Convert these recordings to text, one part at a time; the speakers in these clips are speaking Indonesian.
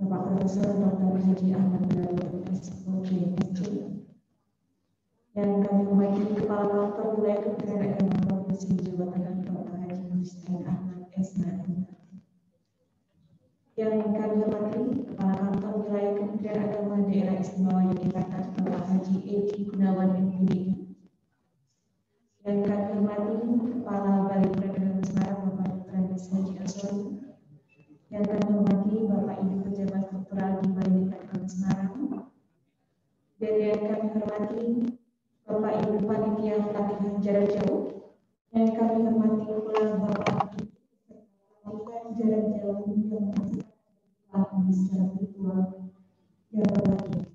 Bapak Profesor Dr. Haji Ahmad Darul SOG, yang kami hormati Kepala Kantor Wilayah Kementerian Agama Provinsi Jawa Tengah Bapak Haji Hussein Ahmad SHM, yang kami hormati Kepala Kantor Wilayah Kementerian Agama Daerah Istimewa Yogyakarta Bapak Haji Edi Gunawan MPD, yang kami hormati Kepala Balai Peradaban Semarang Bapak Dr. Andes Haji Asori, yang kami hormati Bapak Ibu pejabat struktural di Balai Peradaban Semarang, dan yang kami hormati Bapak Ibu panitia pelatihan jarak jauh, yang kami hormati pula Bapak pelatihan jarak jauh yang masih pelatihan secara virtual yang berbahagia.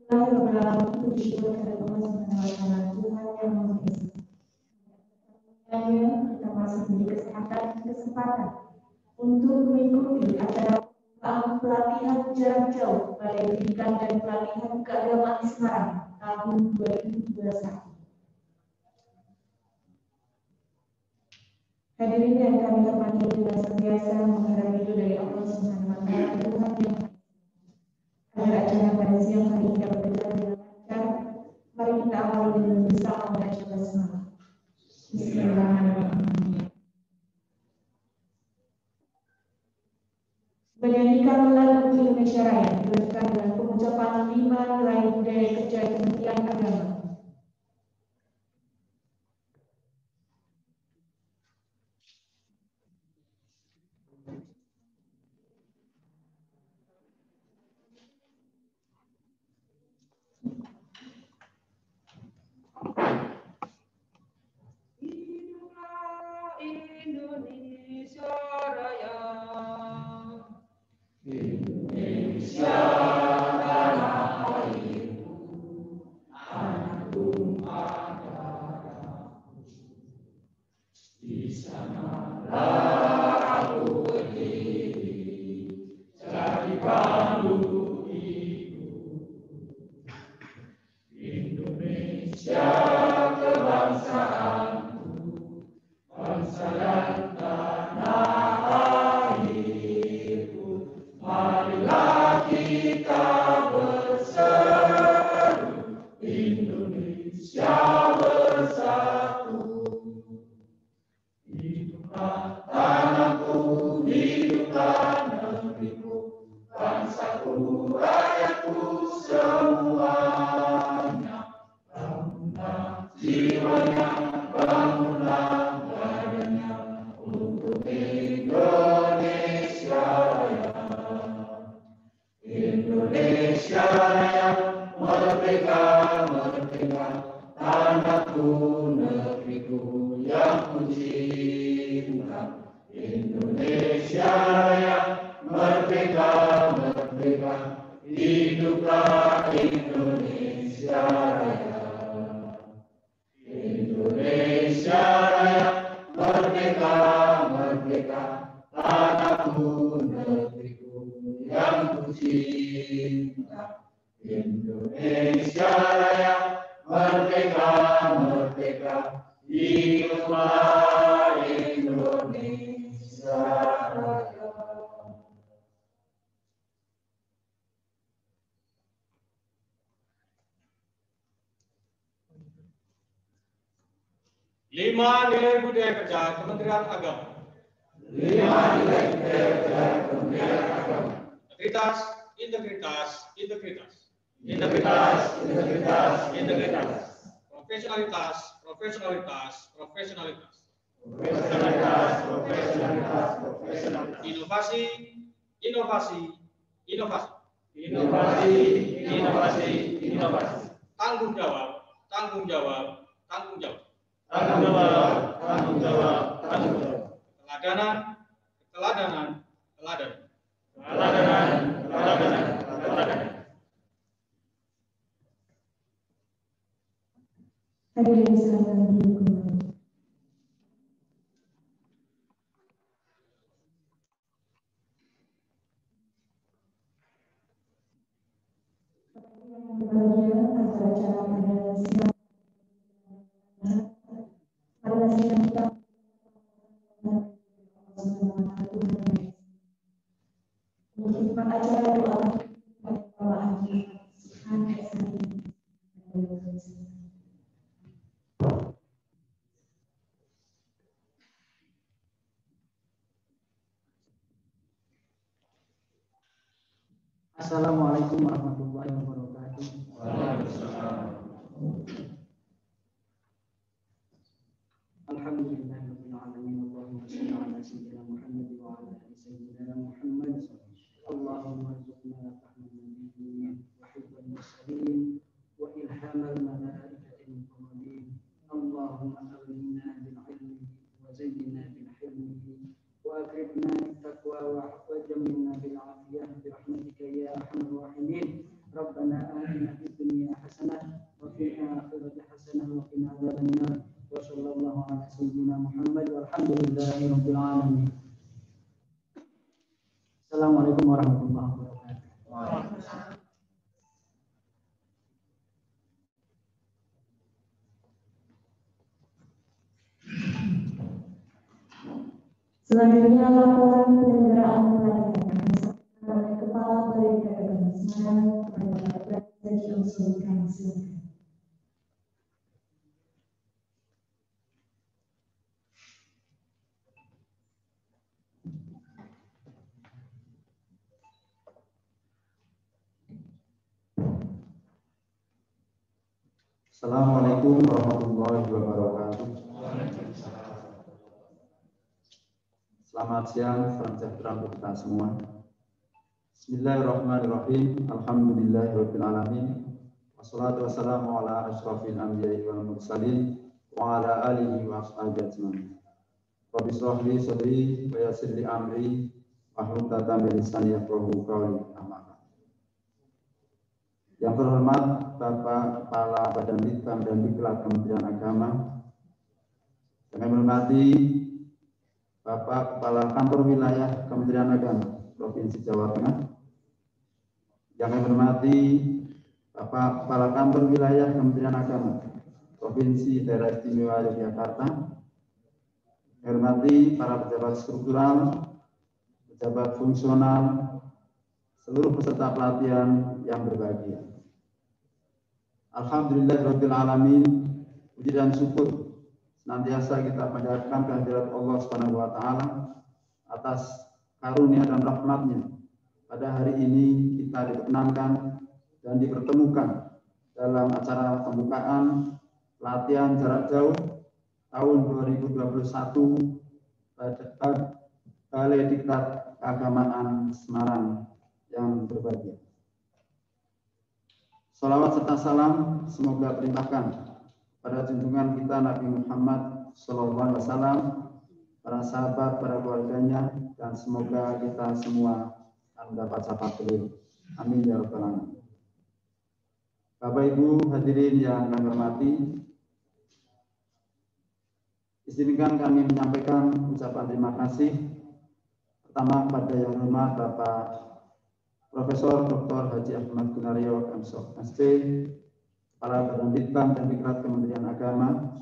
Alhamdulillah, puji syukur kepada Allah Subhanahu Tuhan yang Maha Esa. Kita masih diberi kesempatan untuk mengikuti acara pelatihan jarak jauh Balai Pendidikan dan Pelatihan Keagamaan Semarang tahun 2021. Hadirin yang kami hormati dengan senantiasa mengharap ridho dari Allah Subhanahu wa Ta'ala Tuhan yang agar acara pada siang hari ini dapat berjalan dengan lancar. Mari kita awali dengan bersama membaca basmalah. Bismillahirrahmanirrahim. Menyanyikan lagu Indonesia Raya dilanjutkan dengan pengucapan 5 nilai budaya kerja Kementerian Agama. Indonesia Raya, Indonesia tanah airku, anak tumpah darahku. Di sanalah aku berdiri, jadi pandu hidup. Indonesia kebangsaanku, bangsa dan tanah airku, marilah kita berseru, Indonesia bersatu. Hiduplah tanahku, hiduplah negeriku, bangsaku, rakyatku semuanya. Bangunlah jiwanya, bangunlah badannya untuk Indonesia Raya. Indonesia Raya, merdeka, merdeka, tanahku, negeriku yang ku cinta. Indonesia Raya, merdeka, merdeka, hiduplah Indonesia Raya. Indonesia Raya, merdeka, merdeka, tanahku, negeriku yang ku cinta. Indonesia Raya, merdeka, merdeka, hiduplah Indonesia Raya. Lima nilai budaya kerja Kementerian Agama. 5 nilai budaya kerja Kementerian Agama. Integritas, integritas, integritas. Integritas, integritas, integritas. Profesionalitas, profesionalitas, profesionalitas. Profesionalitas, profesionalitas, profesionalitas. Inovasi, inovasi, inovasi. Inovasi, inovasi, inovasi. Tanggung jawab, tanggung jawab, tanggung jawab. Tanggung jawab, tanggung jawab, tanggung jawab. Teladanan, teladanan, teladanan. Teladanan, teladanan, teladanan. Hadirin silakan duduk kembali. Yang berbahagia acara pada siang pada siang kita Simak acara doa Bapak Haji Hanif Sani. Assalamualaikum warahmatullahi wabarakatuh. Alhamdulillahirabbil alamin. Allahumma shalli ala sayyidina Muhammad wa ala ali sayyidina Muhammad. Allahumma arzuqna fahman nabiyyin wa hifdzal mursalin wa ilhamal malaikatil muqarrabin. Allahumma aghnina bil ilmi wa zayyinna bil hilmi wa akrimna bit taqwa wa jammilna bil afiyah bi rahmatika ya arhamar rahimin. Rabbana atina fid dunya hasanah wa fil akhirati hasanah wa qina adzabannar. Wa sallallahu ala sayyidina Muhammad walhamdulillahi rabbil alamin. Assalamualaikum warahmatullahi wabarakatuh. Selanjutnya laporan penyelenggaraan oleh Kepala Balai Data Semarang kepada Bapak dan diusulkan. Silakan. Assalamualaikum warahmatullahi wabarakatuh. Selamat siang, salam sejahtera untuk kita semua. Bismillahirrahmanirrahim. Alhamdulillahirabbil alamin. Wassalatu wassalamu ala asyrafil anbiya'i wal mursalin wa ala alihi wa ashabihi ajmain. Rabbi shrah li sadri wa yassir li amri wahlul 'uqdatam min lisani yafqahu qawli. Yang terhormat Bapak Kepala Badan Litbang dan Diklat Kementerian Agama, yang kami hormati Bapak Kepala Kantor Wilayah Kementerian Agama Provinsi Jawa Tengah, yang kami hormati Bapak Kepala Kantor Wilayah Kementerian Agama Provinsi Daerah Istimewa Yogyakarta, yang kami hormati para pejabat struktural, pejabat fungsional, seluruh peserta pelatihan yang berbahagia. Alhamdulillahirabbil alamin. Puji dan syukur senantiasa kita panjatkan kehadirat Allah Subhanahu wa taala atas karunia dan rahmatnya. Pada hari ini kita diperkenankan dan dipertemukan dalam acara pembukaan pelatihan jarak jauh tahun 2021 pada Balai Diklat Keagamaan Semarang yang berbahagia. Salawat serta salam semoga terlimpahkan pada junjungan kita Nabi Muhammad SAW, para sahabat, para keluarganya, dan semoga kita semua akan mendapat syafaat beliau. Amin ya rabbal alamin. Bapak Ibu hadirin yang kami hormati, izinkan kami menyampaikan ucapan terima kasih pertama kepada yang hormat Bapak Profesor Dr. Haji Ahmad Gunario MSOK SP, Kepala Badan Litbang dan Diklat Kementerian Agama,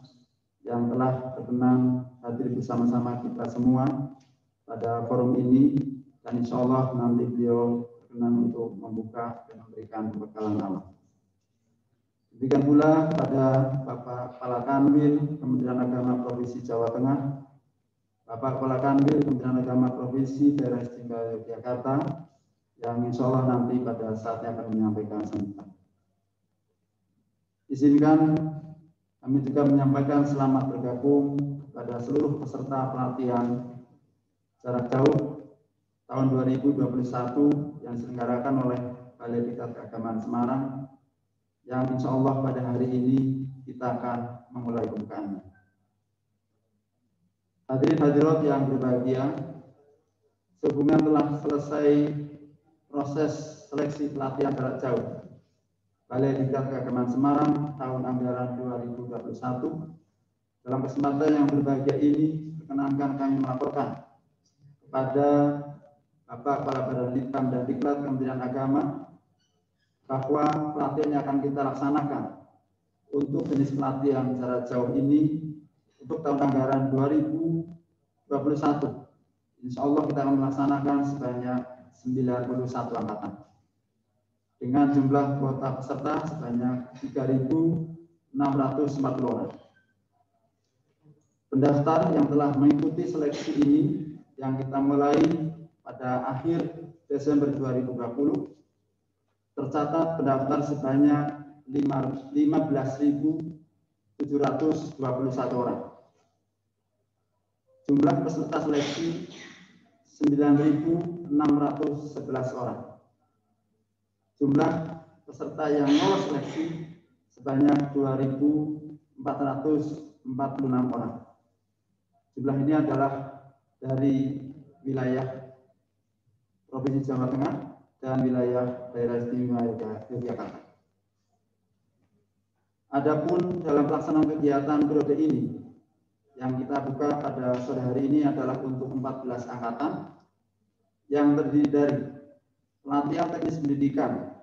yang telah berkenan hadir bersama-sama kita semua pada forum ini, dan insya Allah nanti beliau berkenan untuk membuka dan memberikan pembekalan awal. Demikian pula pada Bapak Kepala Kanwil Kementerian Agama Provinsi Jawa Tengah, Bapak Kepala Kanwil Kementerian Agama Provinsi Daerah Istimewa Yogyakarta, yang insya Allah nanti pada saatnya akan menyampaikan sambutan. Izinkan kami juga menyampaikan selamat bergabung kepada seluruh peserta pelatihan jarak jauh tahun 2021 yang diselenggarakan oleh Balai Diklat Keagamaan Semarang, yang insya Allah pada hari ini kita akan memulai pembukaannya. Hadirin hadirat yang berbahagia, sehubungan telah selesai proses seleksi pelatihan jarak jauh Balai Diklat Keagamaan Semarang tahun anggaran 2021. Dalam kesempatan yang berbahagia ini, perkenankan kami melaporkan kepada Bapak Kepala Badan Litbang dan Diklat Kementerian Agama bahwa pelatihan yang akan kita laksanakan untuk jenis pelatihan jarak jauh ini untuk tahun anggaran 2021. Insya Allah kita akan melaksanakan sebanyak 91 angkatan dengan jumlah kuota peserta sebanyak 3.640 orang. Pendaftar yang telah mengikuti seleksi ini yang kita mulai pada akhir Desember 2020 tercatat pendaftar sebanyak 15.721 orang. Jumlah peserta seleksi 9.611 orang. Jumlah peserta yang lolos seleksi sebanyak 2.446 orang. Jumlah ini adalah dari wilayah Provinsi Jawa Tengah dan wilayah Daerah Istimewa Yogyakarta. Adapun dalam pelaksanaan kegiatan periode ini yang kita buka pada sore hari ini adalah untuk 14 angkatan yang terdiri dari pelatihan teknis pendidikan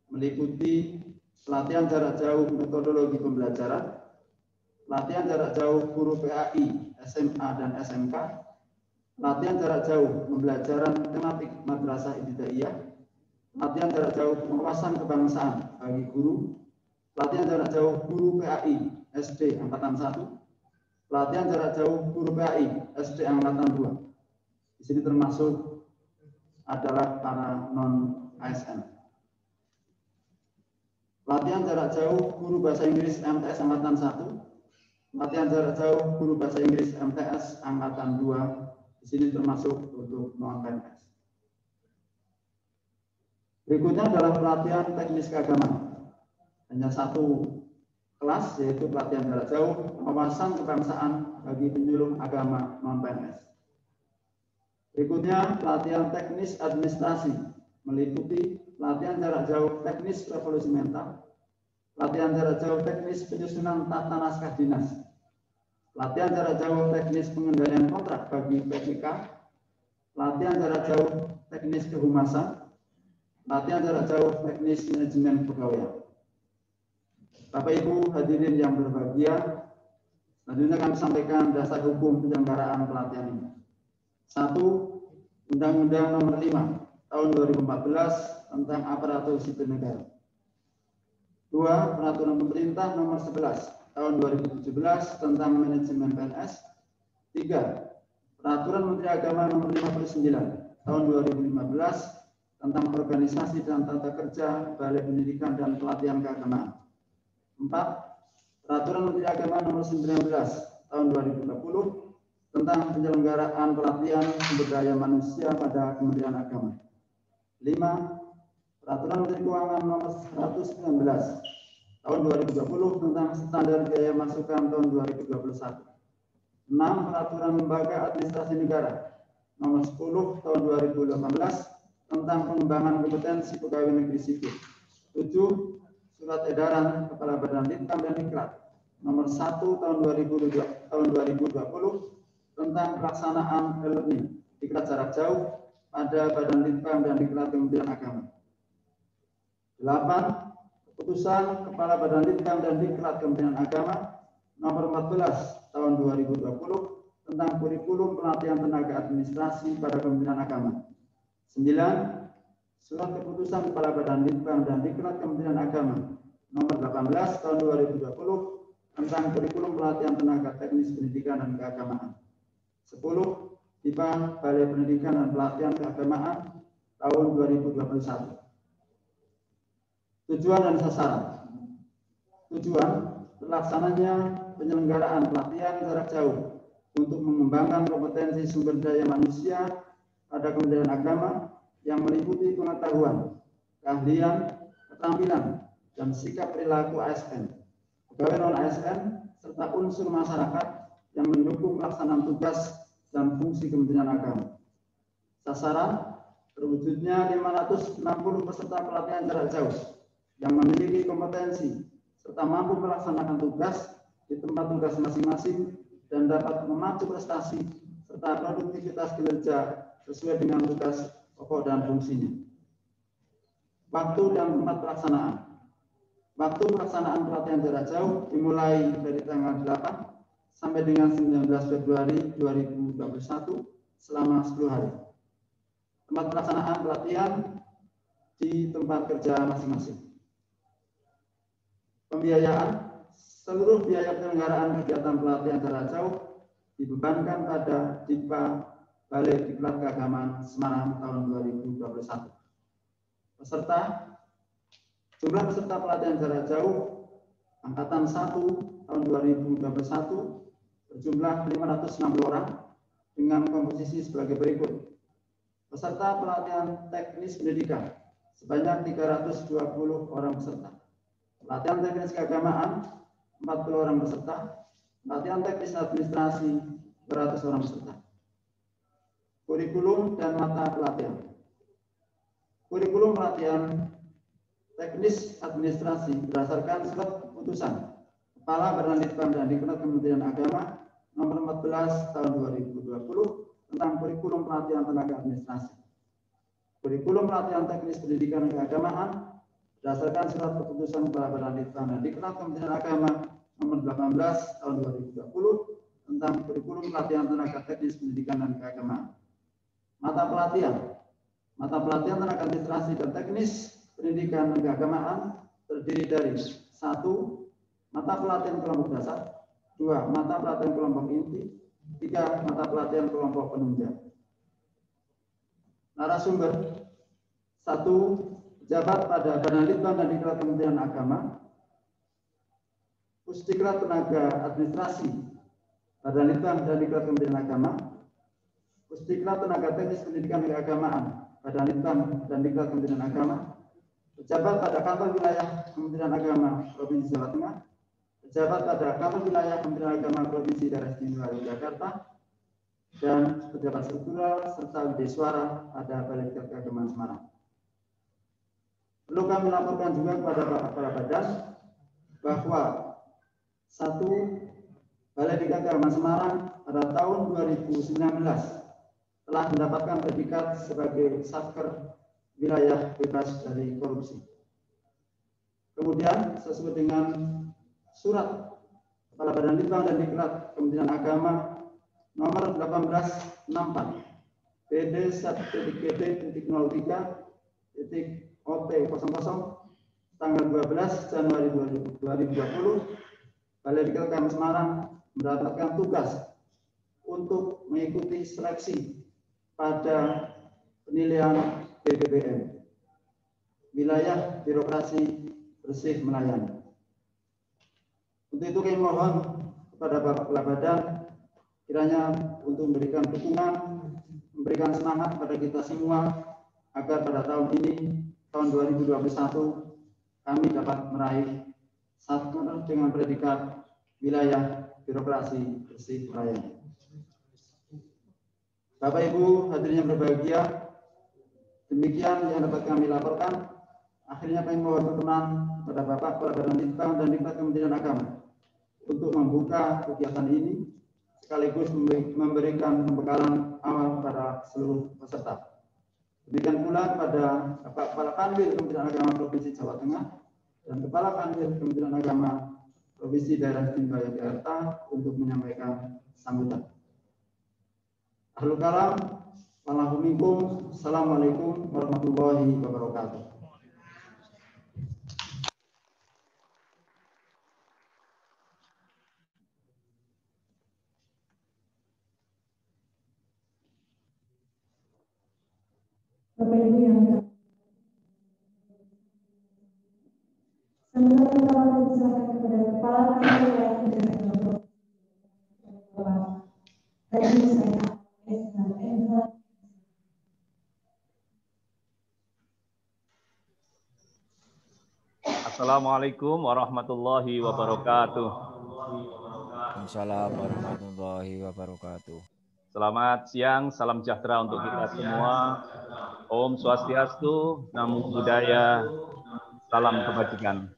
meliputi pelatihan jarak jauh metodologi pembelajaran, pelatihan jarak jauh guru PAI, SMA dan SMK, pelatihan jarak jauh pembelajaran tematik madrasah ibtidaiyah, pelatihan jarak jauh wawasan kebangsaan bagi guru, pelatihan jarak jauh guru PAI SD angkatan 1, pelatihan jarak jauh guru PAI SD angkatan 2. Di sini termasuk adalah para non ASN. Pelatihan jarak jauh guru bahasa Inggris MTS angkatan 1, pelatihan jarak jauh guru bahasa Inggris MTS angkatan 2. Di sini termasuk untuk non PNS. Berikutnya adalah pelatihan teknis keagamaan. Hanya satu kelas, yaitu pelatihan jarak jauh wawasan kebangsaan bagi penyuluh agama non-PNS. Berikutnya pelatihan teknis administrasi meliputi pelatihan jarak jauh teknis revolusi mental, pelatihan jarak jauh teknis penyusunan tata naskah dinas, pelatihan jarak jauh teknis pengendalian kontrak bagi PPK, pelatihan jarak jauh teknis kehumasan, pelatihan jarak jauh teknis manajemen pegawaian. Bapak Ibu hadirin yang berbahagia, selanjutnya kami sampaikan dasar hukum penyelenggaraan pelatihan ini. 1. Undang-Undang Nomor 5 Tahun 2014 tentang Aparatur Sipil Negara. 2. Peraturan Pemerintah Nomor 11 Tahun 2017 tentang Manajemen PNS. 3. Peraturan Menteri Agama Nomor 59 Tahun 2015 tentang organisasi dan tata kerja Balai Pendidikan dan Pelatihan Keagamaan. 4. Peraturan Menteri Agama Nomor 19 Tahun 2020 tentang penyelenggaraan pelatihan sumber daya manusia pada Kementerian Agama. 5. Peraturan Menteri Keuangan Nomor 119 Tahun 2020 tentang standar biaya masukan tahun 2021. 6. Peraturan Lembaga Administrasi Negara Nomor 10 Tahun 2018 tentang pengembangan kompetensi pegawai negeri sipil. 7. Surat Edaran Kepala Badan Litbang dan Diklat Nomor 1 Tahun 2020 tentang pelaksanaan e-learning diklat jarak jauh pada Badan Litbang dan Diklat Kementerian Agama. 8. Keputusan Kepala Badan Litbang dan Diklat Kementerian Agama Nomor 14 Tahun 2020 tentang kurikulum pelatihan tenaga administrasi pada Kementerian Agama. 9. Surat Keputusan Kepala Badan Litbang dan Diklat Kementerian Agama Nomor 18 Tahun 2020 tentang kurikulum pelatihan tenaga teknis pendidikan dan keagamaan. 10. DIPA Balai Pendidikan dan Pelatihan Keagamaan tahun 2021. Tujuan dan sasaran. Tujuan terlaksananya penyelenggaraan pelatihan jarak jauh untuk mengembangkan kompetensi sumber daya manusia pada Kementerian Agama yang meliputi pengetahuan, keahlian, keterampilan, dan sikap perilaku ASN, pegawai non-ASN, serta unsur masyarakat yang mendukung pelaksanaan tugas dan fungsi Kementerian Agama. Sasaran terwujudnya 560 peserta pelatihan jarak jauh yang memiliki kompetensi serta mampu melaksanakan tugas di tempat tugas masing-masing dan dapat memacu prestasi serta produktivitas kinerja sesuai dengan tugas pokok dan fungsinya. Waktu dan tempat pelaksanaan. Waktu pelaksanaan pelatihan jarak jauh dimulai dari tanggal 8 sampai dengan 19 Februari 2021 selama 10 hari. tempat pelaksanaan pelatihan di tempat kerja masing-masing. Pembiayaan, seluruh biaya penyelenggaraan kegiatan pelatihan jarak jauh dibebankan pada DIPA Balai Diklat Keagamaan Semarang tahun 2021. Peserta, jumlah peserta pelatihan jarak jauh Angkatan 1 tahun 2021 berjumlah 560 orang dengan komposisi sebagai berikut. Peserta pelatihan teknis pendidikan sebanyak 320 orang peserta. Pelatihan teknis keagamaan 40 orang peserta. Pelatihan teknis administrasi 200 orang peserta. Kurikulum dan mata pelatihan. Kurikulum pelatihan teknis administrasi berdasarkan surat keputusan Kepala Badan Litbang dan Diklat Kementerian Agama nomor 14 tahun 2020 tentang kurikulum pelatihan tenaga administrasi. Kurikulum pelatihan teknis pendidikan keagamaan berdasarkan surat keputusan Kepala Badan Litbang dan Diklat Kementerian Agama nomor 18 tahun 2020 tentang kurikulum pelatihan tenaga teknis pendidikan dan keagamaan. Mata pelatihan. Mata pelatihan tenaga administrasi dan teknis pendidikan dan keagamaan terdiri dari 1. Mata pelatihan kelompok dasar, 2. Mata pelatihan kelompok inti, 3. Mata pelatihan kelompok penunjang. Narasumber 1. Pejabat pada Badan Litbang dan Diklat Kementerian Agama, Pusdiklat Tenaga Administrasi Badan Litbang dan Diklat Kementerian Agama, Pusdiklat Tenaga Teknis Pendidikan Keagamaan Badan Litbang dan Diklat Kementerian Agama, pejabat pada Kantor Wilayah Kementerian Agama Provinsi Jawa Tengah, pejabat pada Kantor Wilayah Kementerian Agama Provinsi Daerah Istimewa Yogyakarta, dan pejabat struktural serta wilayah suara pada Balai Diklat Keagamaan Semarang. Perlu kami laporkan juga kepada Bapak Kepala Badan bahwa 1. Balai Diklat Keagamaan Semarang pada tahun 2019 telah mendapatkan predikat sebagai Satker Wilayah Bebas dari Korupsi. Kemudian sesuai dengan surat Kepala Badan Litbang dan Diklat Kementerian Agama nomor 1864 PD1.GD.03.OT00 tanggal 12 Januari 2020, Balai Diklat Keagamaan Semarang mendapatkan tugas untuk mengikuti seleksi pada penilaian BBBM, wilayah birokrasi bersih melayani. Untuk itu kami mohon kepada Bapak Kepala Badan kiranya untuk memberikan dukungan, memberikan semangat kepada kita semua agar pada tahun ini, tahun 2021, kami dapat meraih Satker dengan predikat wilayah birokrasi bersih melayani. Bapak Ibu hadirin yang berbahagia, demikian yang dapat kami laporkan. Akhirnya kami mohon berkenan kepada Bapak Kepala Badan Litbang dan Diklat Kementerian Agama untuk membuka kegiatan ini sekaligus memberikan pembekalan awal kepada seluruh peserta. Demikian pula kepada Bapak Kepala Kanwil Kementerian Agama Provinsi Jawa Tengah dan Kepala Kanwil Kementerian Agama Provinsi Daerah Istimewa Yogyakarta untuk menyampaikan sambutan. Ahlul kalam, Assalamualaikum warahmatullahi wabarakatuh. Bapak Ibu yang sementara kita persilakan kepada Kepala Kantor Wilayah Kementerian Agama Haji saya Assalamualaikum warahmatullahi wabarakatuh. Waalaikumsalam warahmatullahi wabarakatuh. Selamat siang, salam sejahtera untuk kita semua. Om Swastiastu, Namo Buddhaya, salam kebajikan.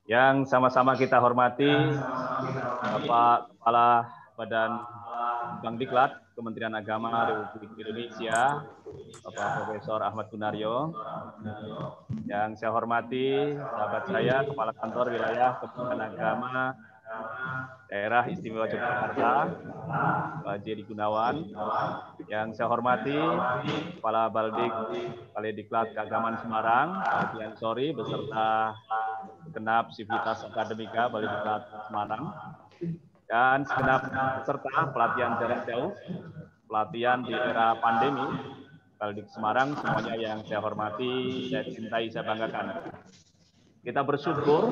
Yang sama-sama kita hormati Bapak Kepala Badan Litbang Diklat Kementerian Agama Republik Indonesia, Bapak Profesor Ahmad Gunaryo. Yang saya hormati sahabat saya, Kepala Kantor Wilayah Kementerian Agama Daerah Istimewa Yogyakarta, Pak Haji Edi Gunawan. Yang saya hormati Kepala Balediklat Keagamaan Semarang, Pak Haji Ansori, beserta segenap Sivitas Akademika Balediklat Semarang, dan segenap peserta pelatihan jarak jauh, pelatihan di era pandemi, Baledik Semarang, semuanya yang saya hormati, saya cintai, saya banggakan. Kita bersyukur,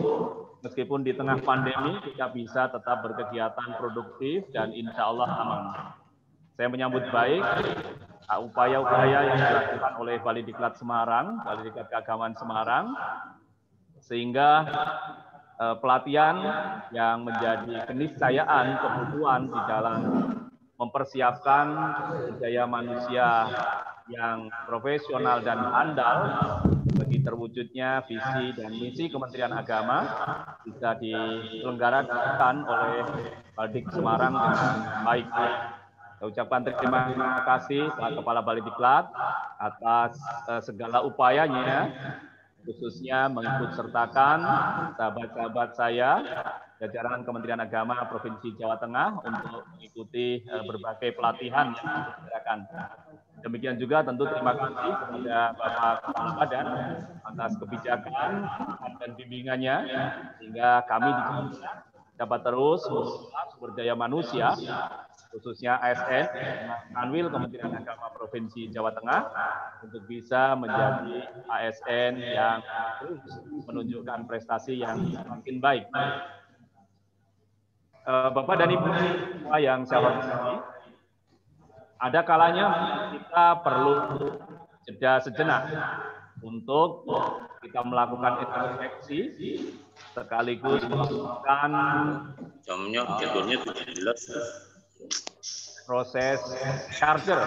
meskipun di tengah pandemi, kita bisa tetap berkegiatan produktif dan insya Allah aman. Saya menyambut baik upaya-upaya yang dilakukan oleh Balediklat Semarang, Balediklat Keagamaan Semarang, sehingga pelatihan yang menjadi keniscayaan kebutuhan di dalam mempersiapkan daya manusia yang profesional dan handal bagi terwujudnya visi dan misi Kementerian Agama bisa diselenggarakan oleh Baledik Semarang dengan baik. Saya ucapkan terima kasih Pak Kepala Balediklat atas segala upayanya, khususnya mengikut sertakan sahabat-sahabat saya, jajaran Kementerian Agama Provinsi Jawa Tengah untuk mengikuti berbagai pelatihan yang diselenggarakan. Demikian juga tentu terima kasih kepada Bapak Kepala Badan atas kebijakan dan bimbingannya, sehingga kami di dapat terus mengelola sumber daya manusia, khususnya ASN, Kanwil Kementerian Agama Provinsi Jawa Tengah, untuk bisa menjadi ASN yang terus menunjukkan prestasi yang semakin baik. Bapak dan Ibu yang saya hormati, ada kalanya kita perlu jeda sejenak untuk kita melakukan introspeksi, sekaligus melakukan jamnya jadwalnya 17. Proses charger,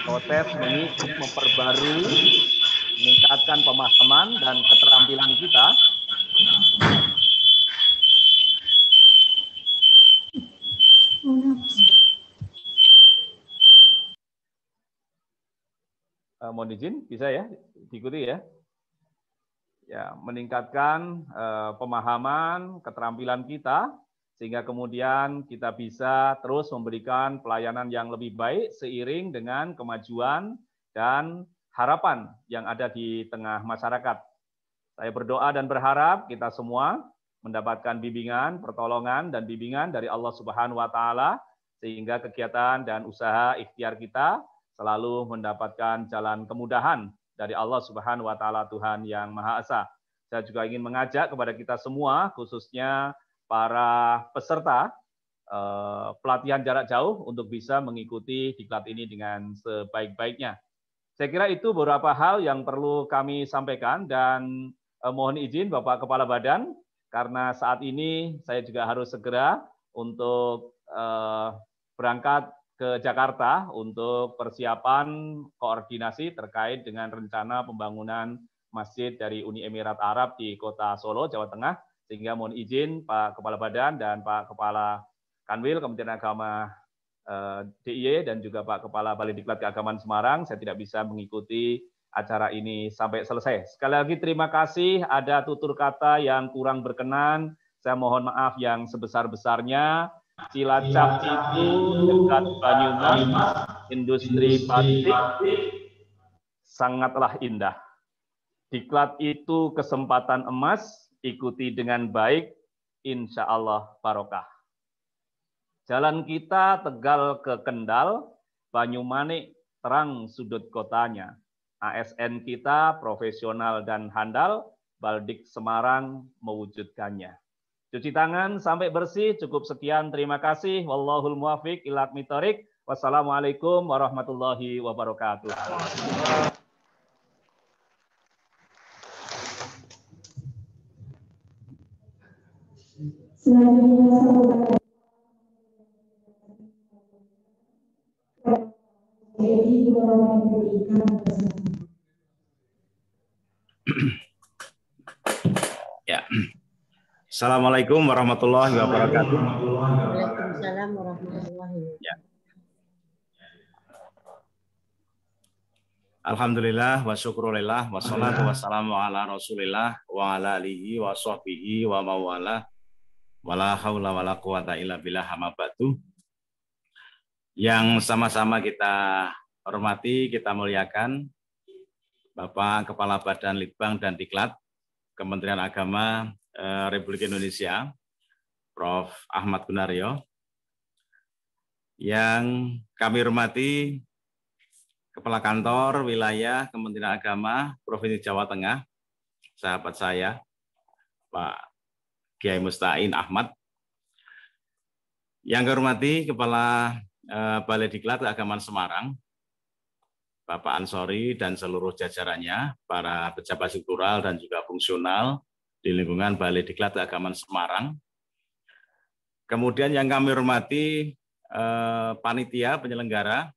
proses mengisi, memperbarui, meningkatkan pemahaman dan keterampilan kita. Mohon izin, bisa ya, diikuti ya. Ya, meningkatkan pemahaman, keterampilan kita, sehingga kemudian kita bisa terus memberikan pelayanan yang lebih baik seiring dengan kemajuan dan harapan yang ada di tengah masyarakat. Saya berdoa dan berharap kita semua mendapatkan bimbingan, pertolongan, dan bimbingan dari Allah Subhanahu wa Ta'ala, sehingga kegiatan dan usaha ikhtiar kita selalu mendapatkan jalan kemudahan dari Allah Subhanahu wa Ta'ala, Tuhan yang Maha Esa. Saya juga ingin mengajak kepada kita semua, khususnya para peserta pelatihan jarak jauh, untuk bisa mengikuti diklat ini dengan sebaik-baiknya. Saya kira itu beberapa hal yang perlu kami sampaikan, dan mohon izin Bapak Kepala Badan, karena saat ini saya juga harus segera untuk berangkat ke Jakarta untuk persiapan koordinasi terkait dengan rencana pembangunan masjid dari Uni Emirat Arab di Kota Solo, Jawa Tengah, sehingga mohon izin Pak Kepala Badan dan Pak Kepala Kanwil Kementerian Agama DIY dan juga Pak Kepala Balediklat Keagamaan Semarang, saya tidak bisa mengikuti acara ini sampai selesai. Sekali lagi terima kasih, ada tutur kata yang kurang berkenan, saya mohon maaf yang sebesar-besarnya. Cilacap itu dekat Banyumas, industri batik sangatlah indah. Diklat itu kesempatan emas, ikuti dengan baik, insya Allah barokah. Jalan kita Tegal ke Kendal, Banyumanik terang sudut kotanya. ASN kita profesional dan handal, Baledik Semarang mewujudkannya. Cuci tangan sampai bersih, cukup sekian, terima kasih. Wallahul muwaffiq ila aqwamit thoriq. Wassalamualaikum warahmatullahi wabarakatuh. Selanjutnya Ya. Assalamualaikum warahmatullahi wabarakatuh. Waalaikumsalam warahmatullahi wabarakatuh. Ya. Alhamdulillah wa syukrulillah wa salatu wassalamu ala rasulillah wa ala alihi wa sahbihi wa mawala. Wala haula wala quwata illa billah, amma ba'du. Yang sama-sama kita hormati, kita muliakan Bapak Kepala Badan Litbang dan Diklat Kementerian Agama Republik Indonesia, Prof. Ahmad Gunaryo. Yang kami hormati Kepala Kantor Wilayah Kementerian Agama Provinsi Jawa Tengah, sahabat saya, Pak Kiai Musta'in Ahmad. Yang kami hormati Kepala Balai Diklat Keagamaan Semarang, Bapak Ansori dan seluruh jajarannya, para pejabat struktural dan juga fungsional di lingkungan Balai Diklat Keagamaan Semarang. Kemudian yang kami hormati panitia penyelenggara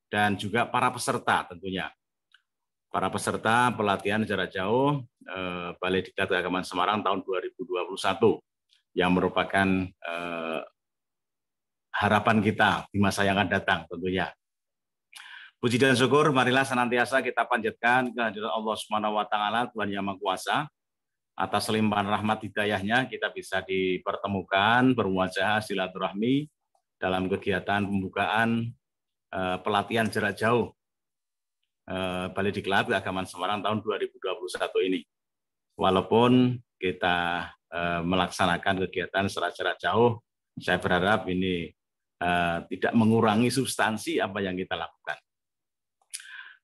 dan juga para peserta tentunya. Para peserta pelatihan jarak jauh Balai Diklat Keagamaan Semarang tahun 2021 yang merupakan harapan kita di masa yang akan datang tentunya. Puji dan syukur marilah senantiasa kita panjatkan kehadirat Allah Subhanahu wa taala, Tuhan Yang Maha Kuasa. Atas limpahan rahmat hidayahnya kita bisa dipertemukan, bermuajah silaturahmi dalam kegiatan pembukaan pelatihan jarak jauh Balai Diklat Keagamaan Semarang tahun 2021 ini. Walaupun kita melaksanakan kegiatan secara jarak jauh, saya berharap ini tidak mengurangi substansi apa yang kita lakukan.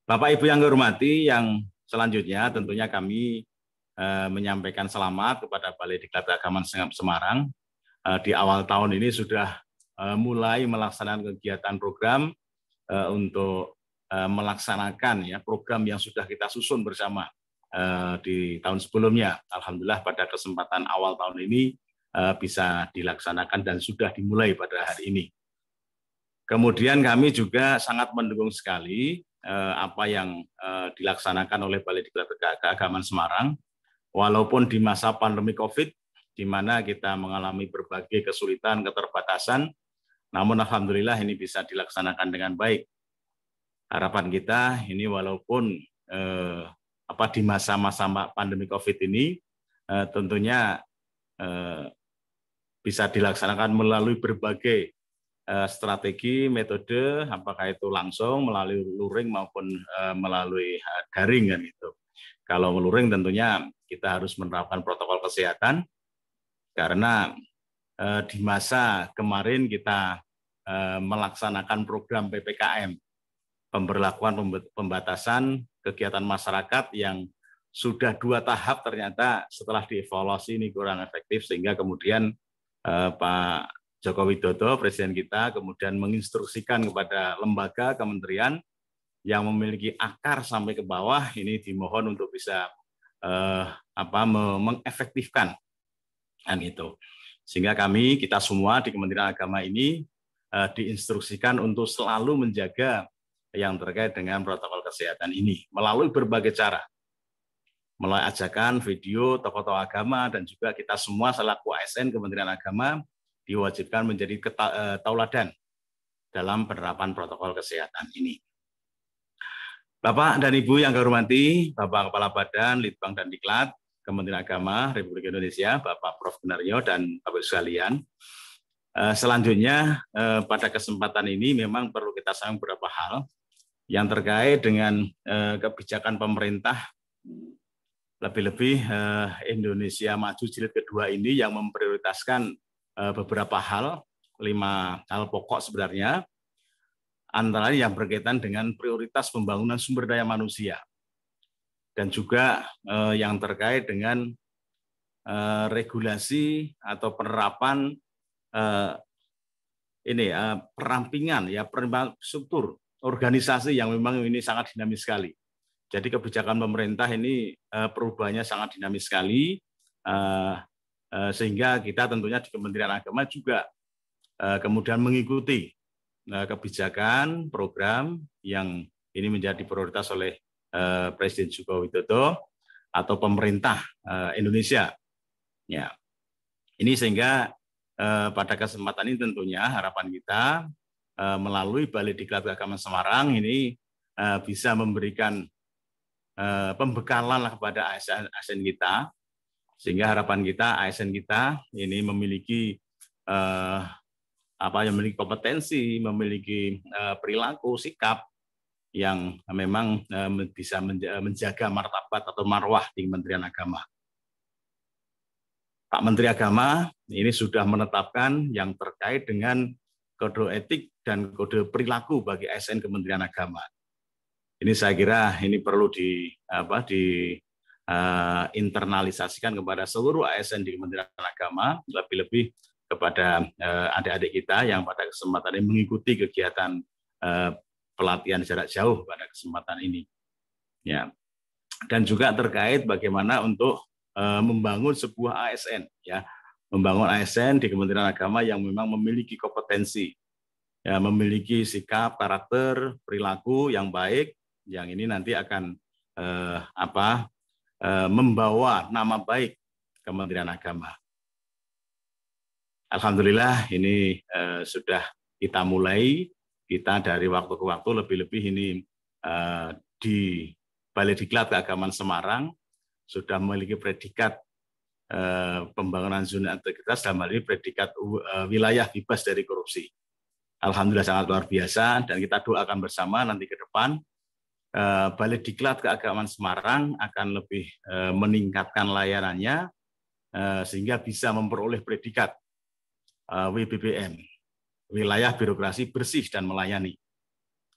Bapak Ibu yang kami hormati, yang selanjutnya tentunya kami menyampaikan selamat kepada Balai Diklat Keagamaan Semarang. Di awal tahun ini sudah mulai melaksanakan kegiatan program untuk melaksanakan ya program yang sudah kita susun bersama di tahun sebelumnya. Alhamdulillah pada kesempatan awal tahun ini bisa dilaksanakan dan sudah dimulai pada hari ini. Kemudian kami juga sangat mendukung sekali apa yang dilaksanakan oleh Balai Diklat Keagamaan Semarang, walaupun di masa pandemi COVID, di mana kita mengalami berbagai kesulitan, keterbatasan, namun alhamdulillah ini bisa dilaksanakan dengan baik. Harapan kita ini walaupun di masa-masa pandemi COVID ini tentunya bisa dilaksanakan melalui berbagai strategi, metode, apakah itu langsung melalui luring maupun melalui daring kan itu. Kalau luring tentunya kita harus menerapkan protokol kesehatan karena di masa kemarin kita melaksanakan program PPKM. Pemberlakuan pembatasan kegiatan masyarakat yang sudah 2 tahap ternyata setelah dievaluasi ini kurang efektif, sehingga kemudian Pak Joko Widodo, Presiden kita, kemudian menginstruksikan kepada lembaga kementerian yang memiliki akar sampai ke bawah ini dimohon untuk bisa mengefektifkan kan itu. Sehingga kita semua di Kementerian Agama ini diinstruksikan untuk selalu menjaga yang terkait dengan protokol kesehatan ini melalui berbagai cara, melalui ajakan, video, tokoh-tokoh agama, dan juga kita semua selaku ASN Kementerian Agama diwajibkan menjadi tauladan dalam penerapan protokol kesehatan ini. Bapak dan Ibu yang kami hormati, Bapak Kepala Badan Litbang dan Diklat Kementerian Agama Republik Indonesia, Bapak Prof. Gunaryo dan Bapak sekalian. Selanjutnya pada kesempatan ini memang perlu kita sampaikan beberapa hal yang terkait dengan kebijakan pemerintah, lebih-lebih Indonesia Maju Jilid kedua ini yang memprioritaskan beberapa hal, 5 hal pokok sebenarnya, antara lain yang berkaitan dengan prioritas pembangunan sumber daya manusia dan juga yang terkait dengan regulasi atau penerapan perampingan ya struktur organisasi yang memang ini sangat dinamis sekali. Jadi kebijakan pemerintah ini perubahannya sangat dinamis sekali, sehingga kita tentunya di Kementerian Agama juga kemudian mengikuti kebijakan program yang ini menjadi prioritas oleh Presiden Joko Widodo atau pemerintah Indonesia. Ya, ini sehingga pada kesempatan ini tentunya harapan kita melalui Balai Diklat Keagamaan Semarang ini bisa memberikan pembekalan kepada ASN kita Sehingga harapan kita, ASN kita ini memiliki memiliki kompetensi, memiliki perilaku, sikap yang memang bisa menjaga martabat atau marwah di Kementerian Agama. Pak Menteri Agama ini sudah menetapkan yang terkait dengan kode etik dan kode perilaku bagi ASN Kementerian Agama. Ini saya kira ini perlu internalisasikan kepada seluruh ASN di Kementerian Agama, lebih-lebih kepada adik-adik kita yang pada kesempatan ini mengikuti kegiatan pelatihan jarak jauh pada kesempatan ini. Ya. Dan juga terkait bagaimana untuk membangun sebuah ASN, ya, membangun ASN di Kementerian Agama yang memang memiliki kompetensi, ya, memiliki sikap, karakter, perilaku yang baik, yang ini nanti akan membawa nama baik Kementerian Agama. Alhamdulillah ini sudah kita mulai. Kita dari waktu ke waktu lebih-lebih ini di Balai Diklat Keagamaan Semarang sudah memiliki predikat pembangunan zona integritas, dalam hal ini predikat wilayah bebas dari korupsi. Alhamdulillah sangat luar biasa, dan kita doakan bersama nanti ke depan Balai Diklat Keagamaan Semarang akan lebih meningkatkan layanannya sehingga bisa memperoleh predikat WBBM, wilayah birokrasi bersih dan melayani.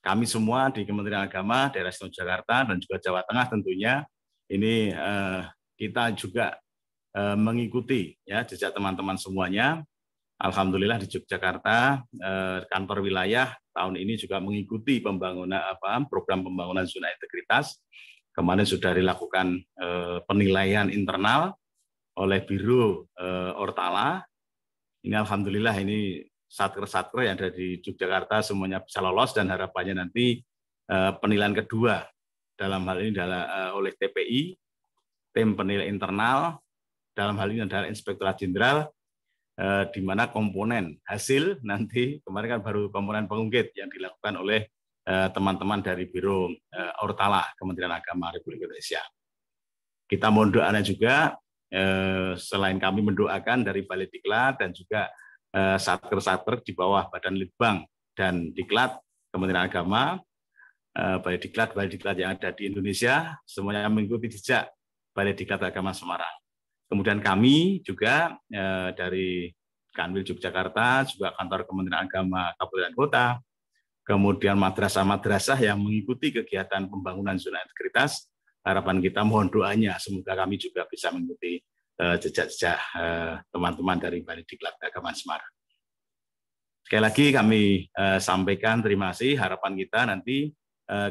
Kami semua di Kementerian Agama, Daerah Istimewa Jakarta dan juga Jawa Tengah tentunya ini kita juga mengikuti ya jejak teman-teman semuanya. Alhamdulillah di Yogyakarta kantor wilayah tahun ini juga mengikuti program pembangunan zona integritas. Kemarin sudah dilakukan penilaian internal oleh Biro Ortala. Ini alhamdulillah ini satker-satker yang ada di Yogyakarta semuanya bisa lolos, dan harapannya nanti penilaian kedua dalam hal ini oleh TPI, tim penilai internal, dalam hal ini adalah Inspektorat Jenderal, di mana komponen hasil nanti kemarin kan baru komponen pengungkit yang dilakukan oleh teman-teman dari Biro Ortala Kementerian Agama Republik Indonesia. Kita mohon doanya juga, selain kami mendoakan dari Balai Diklat dan juga satker-satker di bawah Badan Litbang dan Diklat Kementerian Agama, Balai Diklat yang ada di Indonesia semuanya mengikuti jejak Balai Diklat Agama Semarang. Kemudian kami juga dari Kanwil Yogyakarta, juga kantor Kementerian Agama Kabupaten Kota, kemudian madrasah-madrasah yang mengikuti kegiatan pembangunan zona integritas. Harapan kita mohon doanya semoga kami juga bisa mengikuti jejak-jejak teman-teman dari Balai Diklat Keagamaan Semarang. Sekali lagi kami sampaikan terima kasih. Harapan kita nanti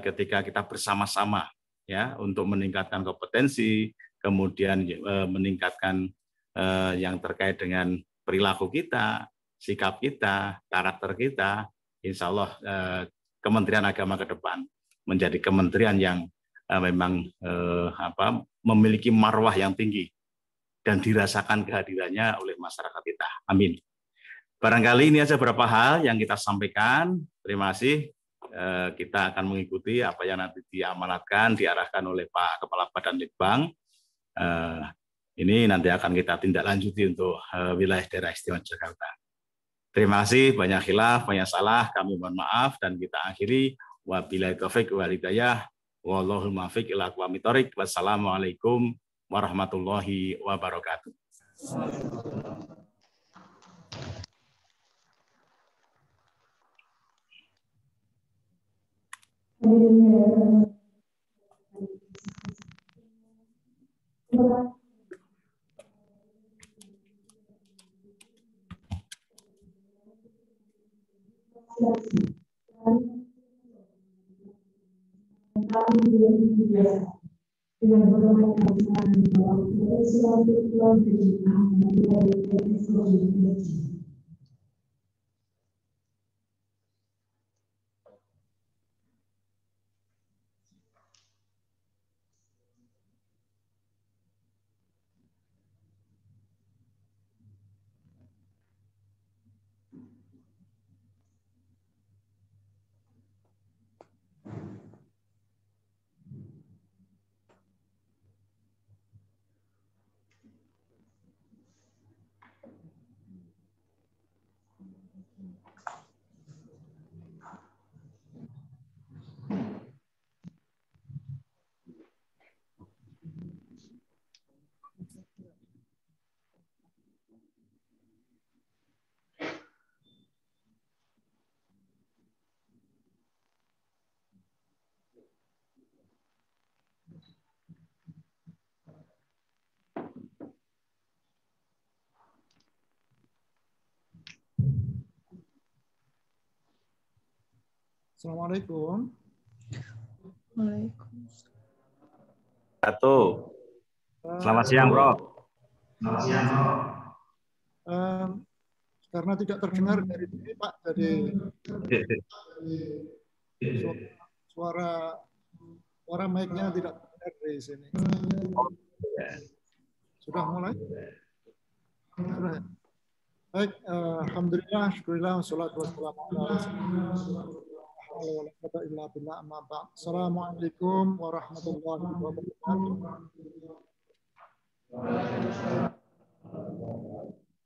ketika kita bersama-sama ya untuk meningkatkan kompetensi, kemudian meningkatkan yang terkait dengan perilaku kita, sikap kita, karakter kita, insya Allah Kementerian Agama ke depan menjadi kementerian yang memang memiliki marwah yang tinggi dan dirasakan kehadirannya oleh masyarakat kita. Amin. Barangkali ini aja beberapa hal yang kita sampaikan. Terima kasih. Kita akan mengikuti apa yang nanti diamanatkan, diarahkan oleh Pak Kepala Badan Litbang. Ini nanti akan kita tindak lanjuti untuk wilayah Daerah Istimewa Jakarta. Terima kasih, banyak khilaf, banyak salah, kami mohon maaf, dan kita akhiri. Wabillahi taufiq wal hidayah, wallahul muwaffiq ila aqwamit thoriq. Wassalamualaikum warahmatullahi wabarakatuh. Dengan berbagai keadaan bahwa suatu Tuhan kejutan dari seluruh Assalamualaikum. Waalaikumsalam. Selamat siang, Bro. Selamat siang, Bro. Karena tidak terdengar dari sini, Pak, jadi suara mic-nya tidak terdengar dari sini. Sudah mulai? Sudah. Baik, alhamdulillah, syukurillah, wassalatu wassalamu ala rasulillah. Assalamualaikum warahmatullahi wabarakatuh.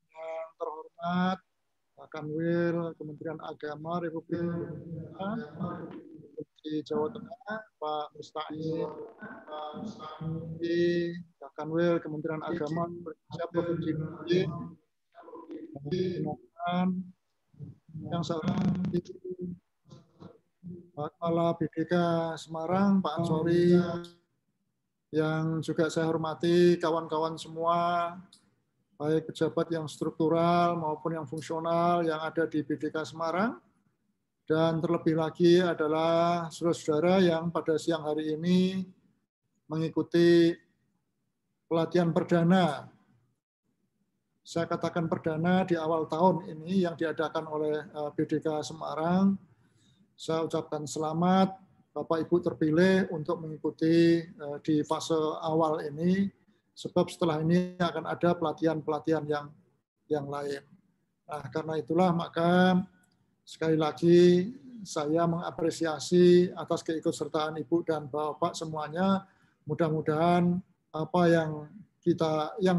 Yang terhormat Pak Kanwil Kementerian Agama Republik Indonesia, Provinsi Jawa Tengah, Pak Musta'in, Pak Kanwil Kementerian Agama Indonesia Provinsi Indonesia, yang saya hormati Pak Kepala BDK Semarang, Pak Ansori, yang juga saya hormati kawan-kawan semua, baik pejabat yang struktural maupun yang fungsional yang ada di BDK Semarang, dan terlebih lagi adalah saudara-saudara yang pada siang hari ini mengikuti pelatihan perdana. Saya katakan perdana di awal tahun ini yang diadakan oleh BDK Semarang. Saya ucapkan selamat Bapak Ibu terpilih untuk mengikuti di fase awal ini, sebab setelah ini akan ada pelatihan-pelatihan yang lain. Nah, karena itulah maka sekali lagi saya mengapresiasi atas keikutsertaan Ibu dan Bapak semuanya. Mudah-mudahan apa yang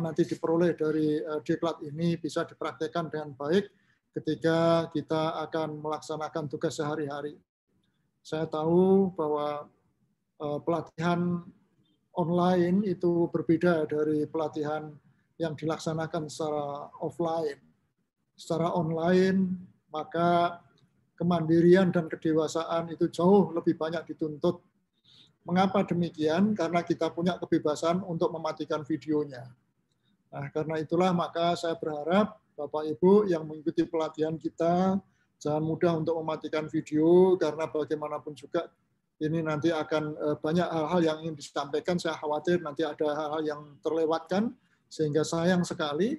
nanti diperoleh dari diklat ini bisa dipraktekkan dengan baik ketika kita akan melaksanakan tugas sehari-hari. Saya tahu bahwa pelatihan online itu berbeda dari pelatihan yang dilaksanakan secara offline. Secara online, maka kemandirian dan kedewasaan itu jauh lebih banyak dituntut. Mengapa demikian? Karena kita punya kebebasan untuk mematikan videonya. Nah, karena itulah maka saya berharap Bapak Ibu yang mengikuti pelatihan kita jangan mudah untuk mematikan video, karena bagaimanapun juga ini nanti akan banyak hal-hal yang ingin disampaikan. Saya khawatir nanti ada hal-hal yang terlewatkan, sehingga sayang sekali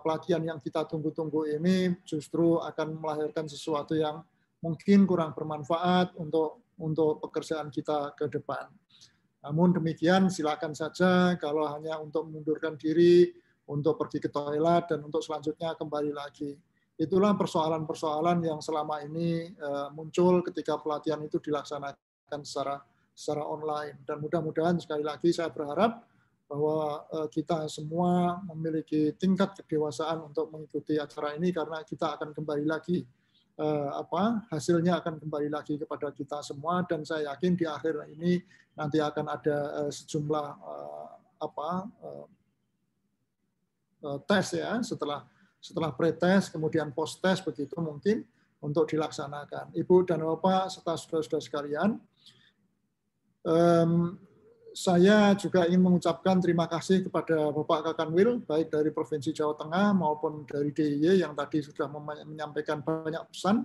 pelatihan yang kita tunggu-tunggu ini justru akan melahirkan sesuatu yang mungkin kurang bermanfaat untuk pekerjaan kita ke depan. Namun demikian silakan saja kalau hanya untuk mengundurkan diri, untuk pergi ke toilet, dan untuk selanjutnya kembali lagi. Itulah persoalan-persoalan yang selama ini muncul ketika pelatihan itu dilaksanakan secara online. Dan mudah-mudahan sekali lagi saya berharap bahwa kita semua memiliki tingkat kedewasaan untuk mengikuti acara ini, karena kita akan kembali lagi hasilnya akan kembali lagi kepada kita semua, dan saya yakin di akhir ini nanti akan ada sejumlah tes ya, setelah pre-tes kemudian post-tes begitu mungkin untuk dilaksanakan. Ibu dan Bapak serta saudara-saudara sekalian, saya juga ingin mengucapkan terima kasih kepada Bapak Kakanwil, baik dari Provinsi Jawa Tengah maupun dari DIY yang tadi sudah menyampaikan banyak pesan.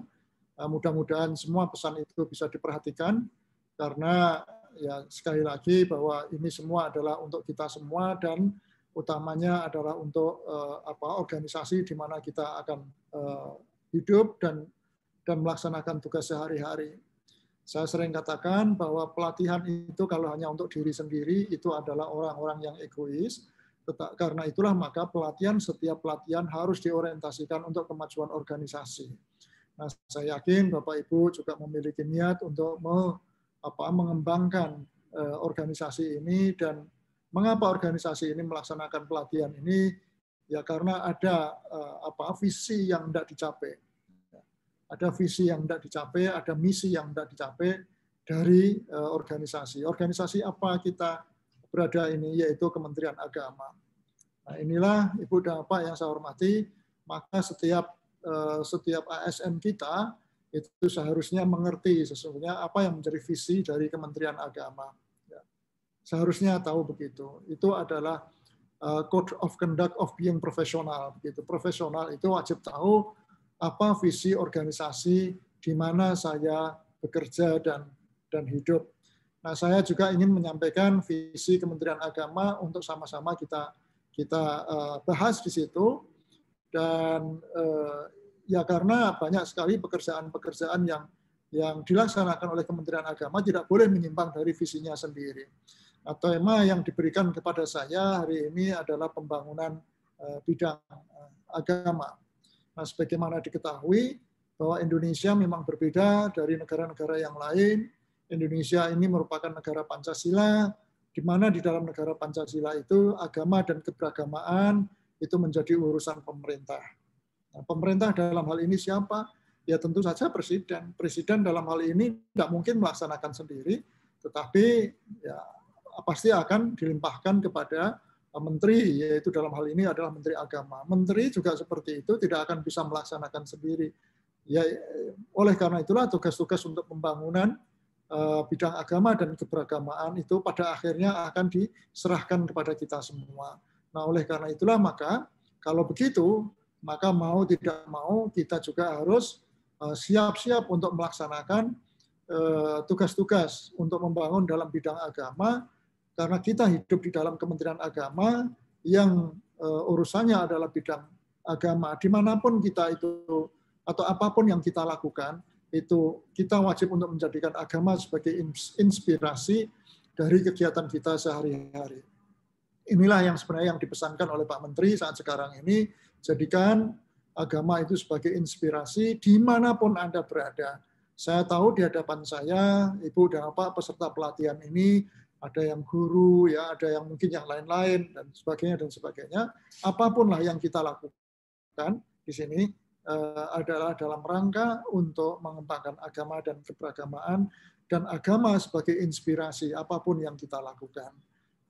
Mudah-mudahan semua pesan itu bisa diperhatikan, karena ya sekali lagi bahwa ini semua adalah untuk kita semua, dan utamanya adalah untuk organisasi di mana kita akan hidup dan melaksanakan tugas sehari-hari. Saya sering katakan bahwa pelatihan itu kalau hanya untuk diri sendiri itu adalah orang-orang yang egois. Karena itulah maka setiap pelatihan harus diorientasikan untuk kemajuan organisasi. Nah, saya yakin Bapak Ibu juga memiliki niat untuk mengembangkan organisasi ini. Dan mengapa organisasi ini melaksanakan pelatihan ini? Ya karena ada visi yang tidak dicapai. ada visi yang tidak dicapai, ada misi yang tidak dicapai dari organisasi. Organisasi apa kita berada ini, yaitu Kementerian Agama. Nah, inilah Ibu dan Bapak yang saya hormati, maka setiap ASN kita itu seharusnya mengerti sesungguhnya apa yang menjadi visi dari Kementerian Agama. Ya. Seharusnya tahu begitu. Itu adalah Code of Conduct of Being Professional. Begitu. Profesional itu wajib tahu apa visi organisasi di mana saya bekerja dan hidup. Nah, saya juga ingin menyampaikan visi Kementerian Agama untuk sama-sama kita bahas di situ. Dan ya karena banyak sekali pekerjaan-pekerjaan yang dilaksanakan oleh Kementerian Agama tidak boleh menyimpang dari visinya sendiri. Nah, tema yang diberikan kepada saya hari ini adalah pembangunan bidang agama. Nah, sebagaimana diketahui bahwa Indonesia memang berbeda dari negara-negara yang lain. Indonesia ini merupakan negara Pancasila, di mana di dalam negara Pancasila itu agama dan keberagamaan itu menjadi urusan pemerintah. Nah, pemerintah dalam hal ini siapa? Ya tentu saja presiden. Presiden dalam hal ini tidak mungkin melaksanakan sendiri, tetapi ya pasti akan dilimpahkan kepada menteri, yaitu dalam hal ini adalah Menteri Agama. Menteri juga seperti itu, tidak akan bisa melaksanakan sendiri. Ya, oleh karena itulah tugas-tugas untuk pembangunan bidang agama dan keberagamaan itu pada akhirnya akan diserahkan kepada kita semua. Nah, oleh karena itulah maka kalau begitu, maka mau tidak mau kita juga harus siap-siap untuk melaksanakan tugas-tugas untuk membangun dalam bidang agama, karena kita hidup di dalam Kementerian Agama yang urusannya adalah bidang agama. Dimanapun kita itu atau apapun yang kita lakukan, itu kita wajib untuk menjadikan agama sebagai inspirasi dari kegiatan kita sehari-hari. Inilah yang sebenarnya yang dipesankan oleh Pak Menteri saat sekarang ini, jadikan agama itu sebagai inspirasi dimanapun Anda berada. Saya tahu di hadapan saya, Ibu dan Bapak peserta pelatihan ini, ada yang guru, ya, ada yang mungkin yang lain-lain, dan sebagainya. Apapun lah yang kita lakukan di sini adalah dalam rangka untuk mengembangkan agama dan keberagamaan, dan agama sebagai inspirasi apapun yang kita lakukan.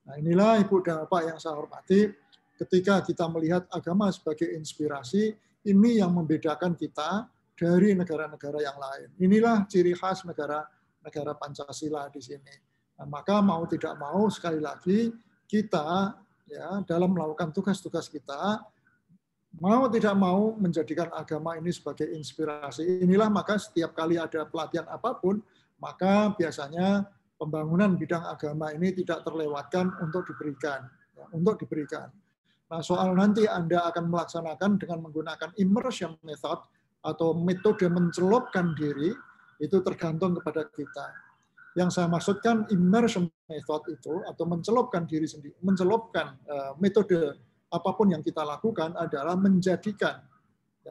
Nah, inilah Ibu dan Bapak yang saya hormati, ketika kita melihat agama sebagai inspirasi, ini yang membedakan kita dari negara-negara yang lain. Inilah ciri khas negara Pancasila di sini. Nah, maka mau tidak mau sekali lagi kita ya dalam melakukan tugas-tugas kita mau tidak mau menjadikan agama ini sebagai inspirasi. Inilah maka setiap kali ada pelatihan apapun, maka biasanya pembangunan bidang agama ini tidak terlewatkan untuk diberikan. Ya, untuk diberikan. Nah, soal nanti Anda akan melaksanakan dengan menggunakan immersion method atau metode mencelupkan diri, itu tergantung kepada kita. Yang saya maksudkan immersion method itu atau mencelupkan diri sendiri, mencelupkan metode apapun yang kita lakukan adalah menjadikan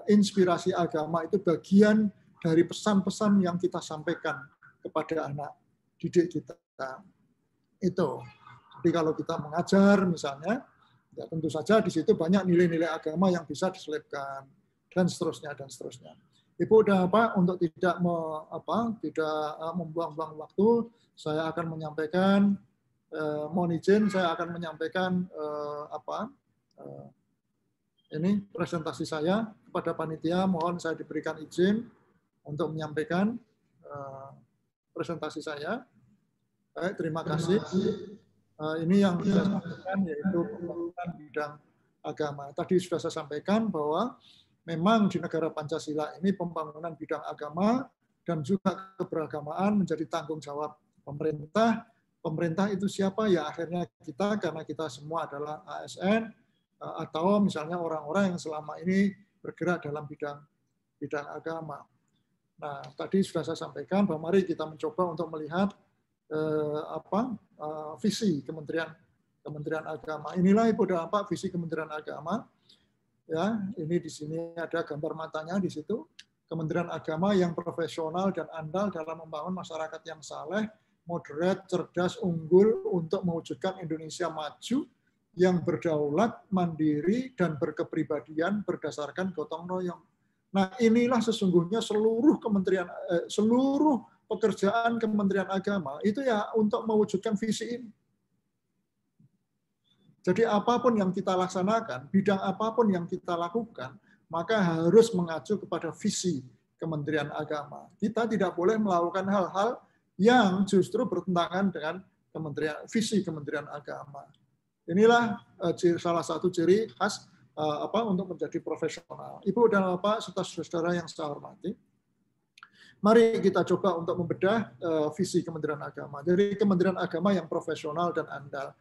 inspirasi agama itu bagian dari pesan-pesan yang kita sampaikan kepada anak didik kita. Itu. Jadi kalau kita mengajar misalnya, ya tentu saja di situ banyak nilai-nilai agama yang bisa diselipkan dan seterusnya dan seterusnya. Ibu dan Bapak, untuk tidak membuang-buang waktu, saya akan menyampaikan, mohon izin, saya akan menyampaikan ini presentasi saya kepada panitia. Mohon saya diberikan izin untuk menyampaikan presentasi saya. Baik, terima kasih. Ini yang saya sampaikan yaitu pembangunan bidang agama. Tadi sudah saya sampaikan bahwa memang di negara Pancasila ini pembangunan bidang agama dan juga keberagamaan menjadi tanggung jawab pemerintah. Pemerintah itu siapa? Ya akhirnya kita, karena kita semua adalah ASN atau misalnya orang-orang yang selama ini bergerak dalam bidang agama. Nah, tadi sudah saya sampaikan bahwa mari kita mencoba untuk melihat visi Kementerian Agama. Inilah Ibu dan Bapak visi Kementerian Agama. Ya, ini di sini ada gambar matanya di situ. Kementerian Agama yang profesional dan andal dalam membangun masyarakat yang saleh, moderat, cerdas, unggul untuk mewujudkan Indonesia maju yang berdaulat, mandiri, dan berkepribadian berdasarkan gotong royong. Nah, inilah sesungguhnya seluruh seluruh pekerjaan Kementerian Agama itu ya untuk mewujudkan visi ini. Jadi apapun yang kita laksanakan, bidang apapun yang kita lakukan, maka harus mengacu kepada visi Kementerian Agama. Kita tidak boleh melakukan hal-hal yang justru bertentangan dengan visi Kementerian Agama. Inilah salah satu ciri khas untuk menjadi profesional. Ibu dan Bapak, serta saudara yang saya hormati, mari kita coba untuk membedah visi Kementerian Agama. Jadi Kementerian Agama yang profesional dan andal.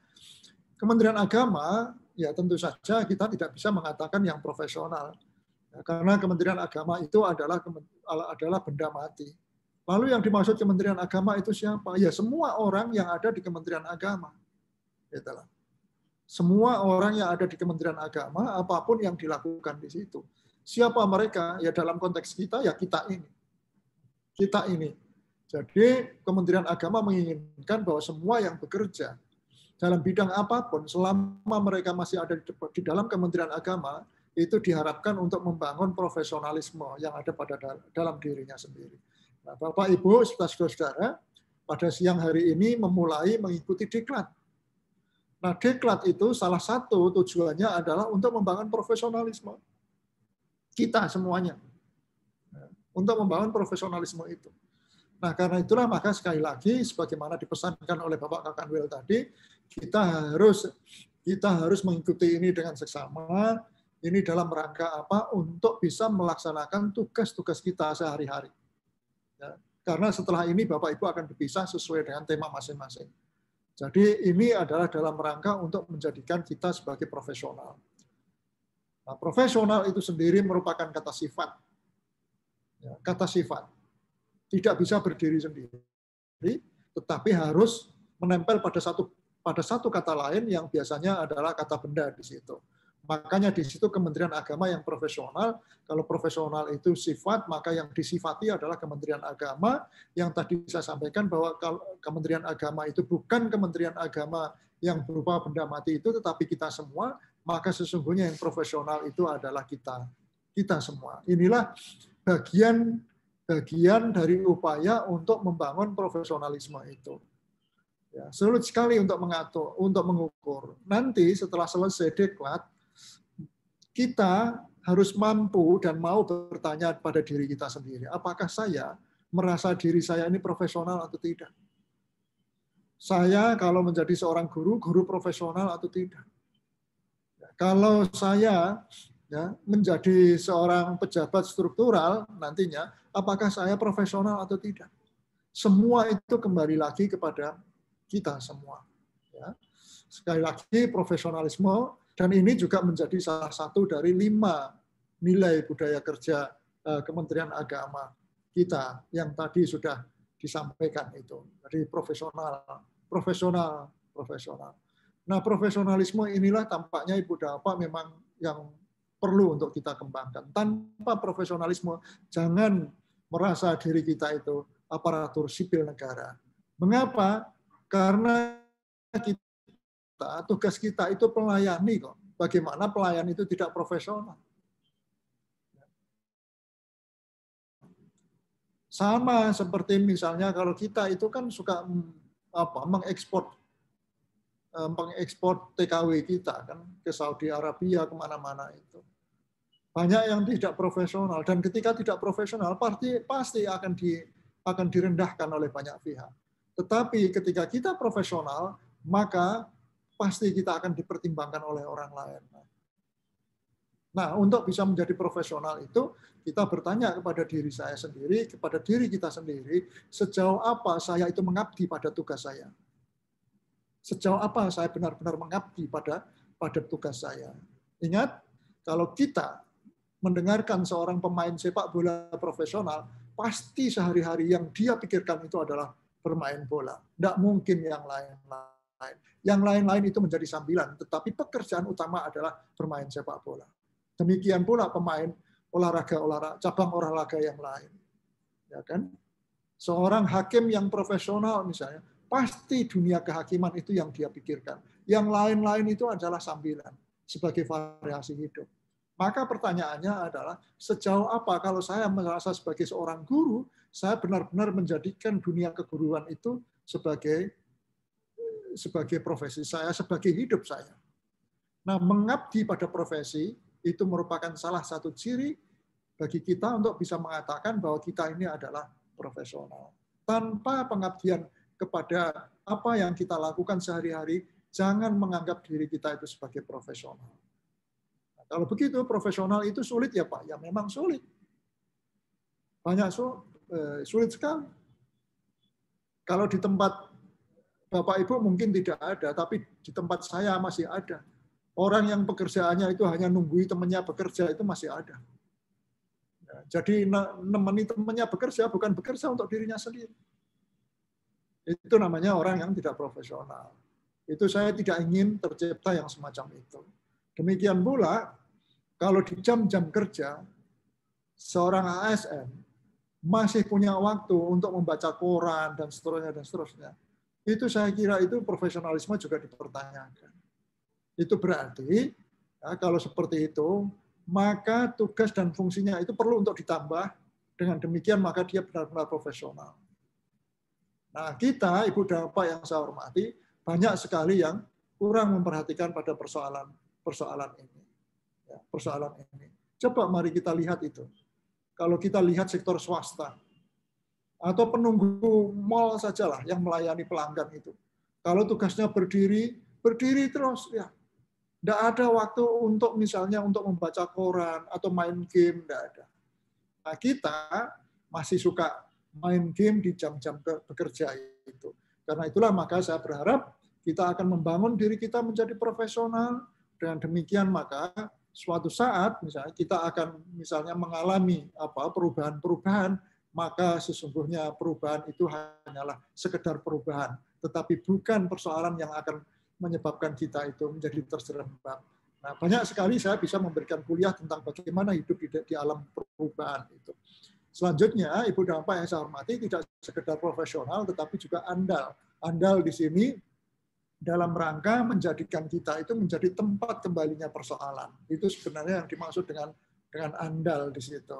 Kementerian Agama, ya tentu saja kita tidak bisa mengatakan yang profesional. Ya, karena Kementerian Agama itu adalah benda mati. Lalu yang dimaksud Kementerian Agama itu siapa? Ya semua orang yang ada di Kementerian Agama. Itulah. Semua orang yang ada di Kementerian Agama, apapun yang dilakukan di situ. Siapa mereka? Ya dalam konteks kita, ya kita ini. Kita ini. Jadi Kementerian Agama menginginkan bahwa semua yang bekerja dalam bidang apapun, selama mereka masih ada di dalam Kementerian Agama, itu diharapkan untuk membangun profesionalisme yang ada pada dalam dirinya sendiri. Nah, Bapak, Ibu, saudara-saudara, pada siang hari ini memulai mengikuti diklat. Nah, diklat itu salah satu tujuannya adalah untuk membangun profesionalisme. Kita semuanya. Untuk membangun profesionalisme itu. Nah, karena itulah maka sekali lagi, sebagaimana dipesankan oleh Bapak Kakanwil tadi, kita harus mengikuti ini dengan seksama. Ini dalam rangka apa? Untuk bisa melaksanakan tugas-tugas kita sehari-hari. Ya, karena setelah ini Bapak Ibu akan berpisah sesuai dengan tema masing-masing. Jadi ini adalah dalam rangka untuk menjadikan kita sebagai profesional. Nah, profesional itu sendiri merupakan kata sifat. Ya, kata sifat. Tidak bisa berdiri sendiri, tetapi harus menempel pada satu kata lain yang biasanya adalah kata benda di situ. Makanya di situ Kementerian Agama yang profesional, kalau profesional itu sifat, maka yang disifati adalah Kementerian Agama, yang tadi saya sampaikan bahwa Kementerian Agama itu bukan Kementerian Agama yang berupa benda mati itu, tetapi kita semua, maka sesungguhnya yang profesional itu adalah kita semua. Inilah bagian dari upaya untuk membangun profesionalisme itu. Ya, sulit sekali untuk mengatur, untuk mengukur. Nanti setelah selesai diklat, kita harus mampu dan mau bertanya pada diri kita sendiri, apakah saya merasa diri saya ini profesional atau tidak? Saya kalau menjadi seorang guru profesional atau tidak? Kalau saya menjadi seorang pejabat struktural nantinya, apakah saya profesional atau tidak? Semua itu kembali lagi kepada kita semua. Ya. Sekali lagi profesionalisme, dan ini juga menjadi salah satu dari 5 nilai budaya kerja Kementerian Agama kita yang tadi sudah disampaikan itu. Jadi profesional. Nah, profesionalisme inilah tampaknya Ibu dan Bapak memang yang perlu untuk kita kembangkan. Tanpa profesionalisme, jangan merasa diri kita itu aparatur sipil negara. Mengapa? Karena tugas kita itu pelayani kok. Bagaimana pelayan itu tidak profesional? Sama seperti misalnya kalau kita itu kan suka mengekspor TKW kita kan ke Saudi Arabia, kemana-mana itu. Banyak yang tidak profesional, dan ketika tidak profesional pasti akan direndahkan oleh banyak pihak. Tetapi ketika kita profesional, maka pasti kita akan dipertimbangkan oleh orang lain. Nah, untuk bisa menjadi profesional itu, kita bertanya kepada diri saya sendiri, kepada diri kita sendiri, sejauh apa saya itu mengabdi pada tugas saya. Sejauh apa saya benar-benar mengabdi pada tugas saya. Ingat, kalau kita mendengarkan seorang pemain sepak bola profesional, pasti sehari-hari yang dia pikirkan itu adalah bermain bola. Tidak mungkin yang lain-lain. Yang lain-lain itu menjadi sambilan, tetapi pekerjaan utama adalah bermain sepak bola. Demikian pula pemain cabang olahraga yang lain. Ya kan? Seorang hakim yang profesional misalnya, pasti dunia kehakiman itu yang dia pikirkan. Yang lain-lain itu adalah sambilan sebagai variasi hidup. Maka pertanyaannya adalah sejauh apa kalau saya merasa sebagai seorang guru, saya benar-benar menjadikan dunia keguruan itu sebagai profesi saya, sebagai hidup saya. Nah, mengabdi pada profesi itu merupakan salah satu ciri bagi kita untuk bisa mengatakan bahwa kita ini adalah profesional. Tanpa pengabdian kepada apa yang kita lakukan sehari-hari, jangan menganggap diri kita itu sebagai profesional. Nah, kalau begitu, profesional itu sulit ya Pak? Ya memang sulit. Banyak sulit sekali. Kalau di tempat Bapak Ibu mungkin tidak ada, tapi di tempat saya masih ada. Orang yang pekerjaannya itu hanya nunggui temannya bekerja itu masih ada. Jadi nemeni temannya bekerja bukan bekerja untuk dirinya sendiri. Itu namanya orang yang tidak profesional. Itu saya tidak ingin tercipta yang semacam itu. Demikian pula kalau di jam-jam kerja seorang ASN masih punya waktu untuk membaca koran dan seterusnya. Itu saya kira itu profesionalisme juga dipertanyakan. Itu berarti ya, kalau seperti itu maka tugas dan fungsinya itu perlu untuk ditambah. Dengan demikian maka dia benar-benar profesional. Nah, kita, Ibu dan Bapak yang saya hormati, banyak sekali yang kurang memperhatikan pada persoalan ini. Ya, persoalan ini. Coba mari kita lihat itu. Kalau kita lihat sektor swasta, atau penunggu mal sajalah yang melayani pelanggan itu. Kalau tugasnya berdiri terus, ya. Tidak ada waktu untuk misalnya untuk membaca koran atau main game, tidak ada. Nah, kita masih suka main game di jam-jam bekerja itu. Karena itulah maka saya berharap kita akan membangun diri kita menjadi profesional. Dengan demikian maka suatu saat misalnya kita akan misalnya mengalami perubahan-perubahan, maka sesungguhnya perubahan itu hanyalah sekedar perubahan, tetapi bukan persoalan yang akan menyebabkan kita itu menjadi terjerembab. Nah, banyak sekali saya bisa memberikan kuliah tentang bagaimana hidup di alam perubahan itu. Selanjutnya, Ibu dan Bapak yang saya hormati, tidak sekedar profesional, tetapi juga andal. Andal di sini dalam rangka menjadikan kita itu menjadi tempat kembalinya persoalan. Itu sebenarnya yang dimaksud dengan andal di situ.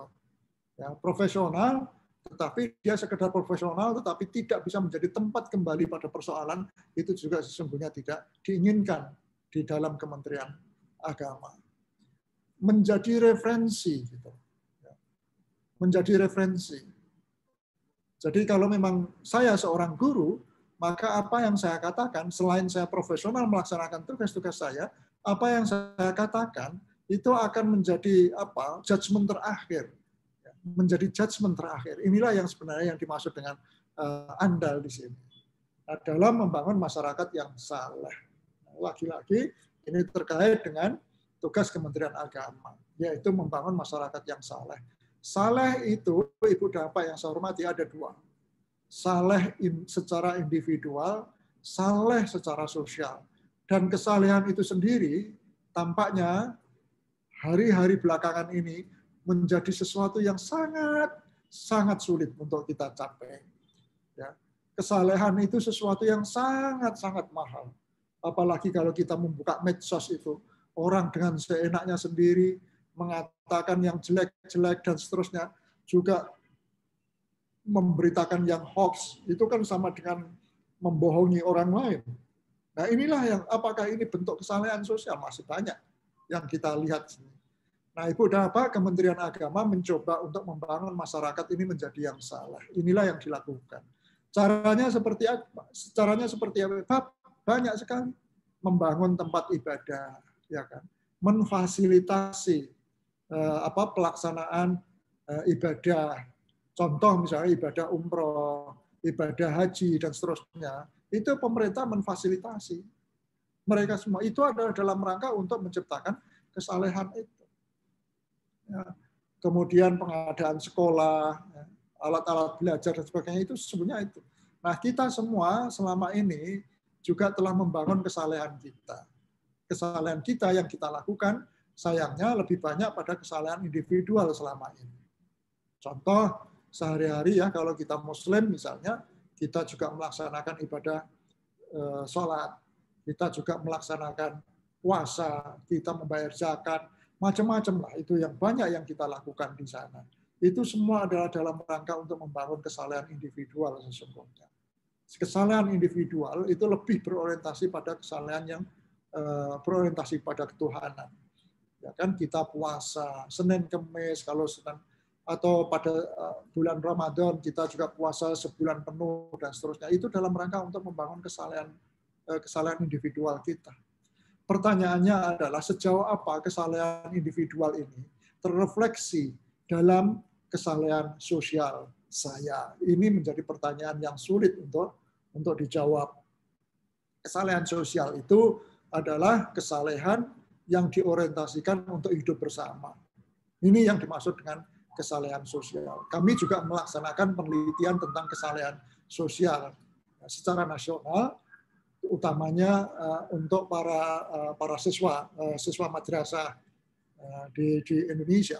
Ya, profesional, tetapi dia sekedar profesional, tetapi tidak bisa menjadi tempat kembali pada persoalan, itu juga sesungguhnya tidak diinginkan di dalam Kementerian Agama. Menjadi referensi, gitu. Menjadi referensi. Jadi kalau memang saya seorang guru, maka apa yang saya katakan, selain saya profesional melaksanakan tugas-tugas saya, apa yang saya katakan itu akan menjadi judgement terakhir. Menjadi judgement terakhir. Inilah yang sebenarnya yang dimaksud dengan andal di sini. Nah, dalam membangun masyarakat yang saleh. Lagi-lagi ini terkait dengan tugas Kementerian Agama, yaitu membangun masyarakat yang saleh. Saleh itu, Ibu dan Bapak yang saya hormati, ada dua. Saleh secara individual, saleh secara sosial. Dan kesalehan itu sendiri tampaknya hari-hari belakangan ini menjadi sesuatu yang sangat sulit untuk kita capai. Ya. Kesalehan itu sesuatu yang sangat mahal. Apalagi kalau kita membuka medsos itu, orang dengan seenaknya sendiri mengatakan yang jelek-jelek dan seterusnya, juga memberitakan yang hoax, itu kan sama dengan membohongi orang lain. Nah, inilah yang, apakah ini bentuk kesalehan sosial? Masih banyak yang kita lihat. Nah, Ibu dan Bapak, Kementerian Agama mencoba untuk membangun masyarakat ini menjadi yang saleh. Inilah yang dilakukan. Caranya seperti apa? Caranya seperti apa? Banyak sekali. Membangun tempat ibadah, ya kan? Memfasilitasi pelaksanaan ibadah. Contoh misalnya ibadah umroh, ibadah haji dan seterusnya. Itu pemerintah memfasilitasi. Mereka semua itu adalah dalam rangka untuk menciptakan kesalehan itu. Ya. Kemudian pengadaan sekolah, ya, alat-alat belajar dan sebagainya, itu sebenarnya itu. Nah, kita semua selama ini juga telah membangun kesalehan kita. Kesalehan kita yang kita lakukan, sayangnya lebih banyak pada kesalehan individual selama ini. Contoh, sehari-hari ya, kalau kita Muslim misalnya, kita juga melaksanakan ibadah sholat, kita juga melaksanakan puasa, kita membayar zakat, macam-macam lah itu yang banyak yang kita lakukan di sana. Itu semua adalah dalam rangka untuk membangun kesalehan individual sesungguhnya. Kesalehan individual itu lebih berorientasi pada kesalehan yang berorientasi pada ketuhanan. Ya kan, kita puasa Senin Kemis, kalau Senin atau pada bulan Ramadan kita juga puasa sebulan penuh dan seterusnya. Itu dalam rangka untuk membangun kesalehan individual kita. Pertanyaannya adalah sejauh apa kesalehan individual ini terrefleksi dalam kesalehan sosial saya. Ini menjadi pertanyaan yang sulit untuk dijawab. Kesalehan sosial itu adalah kesalehan yang diorientasikan untuk hidup bersama. Ini yang dimaksud dengan kesalehan sosial. Kami juga melaksanakan penelitian tentang kesalehan sosial secara nasional, utamanya untuk para siswa madrasah di Indonesia.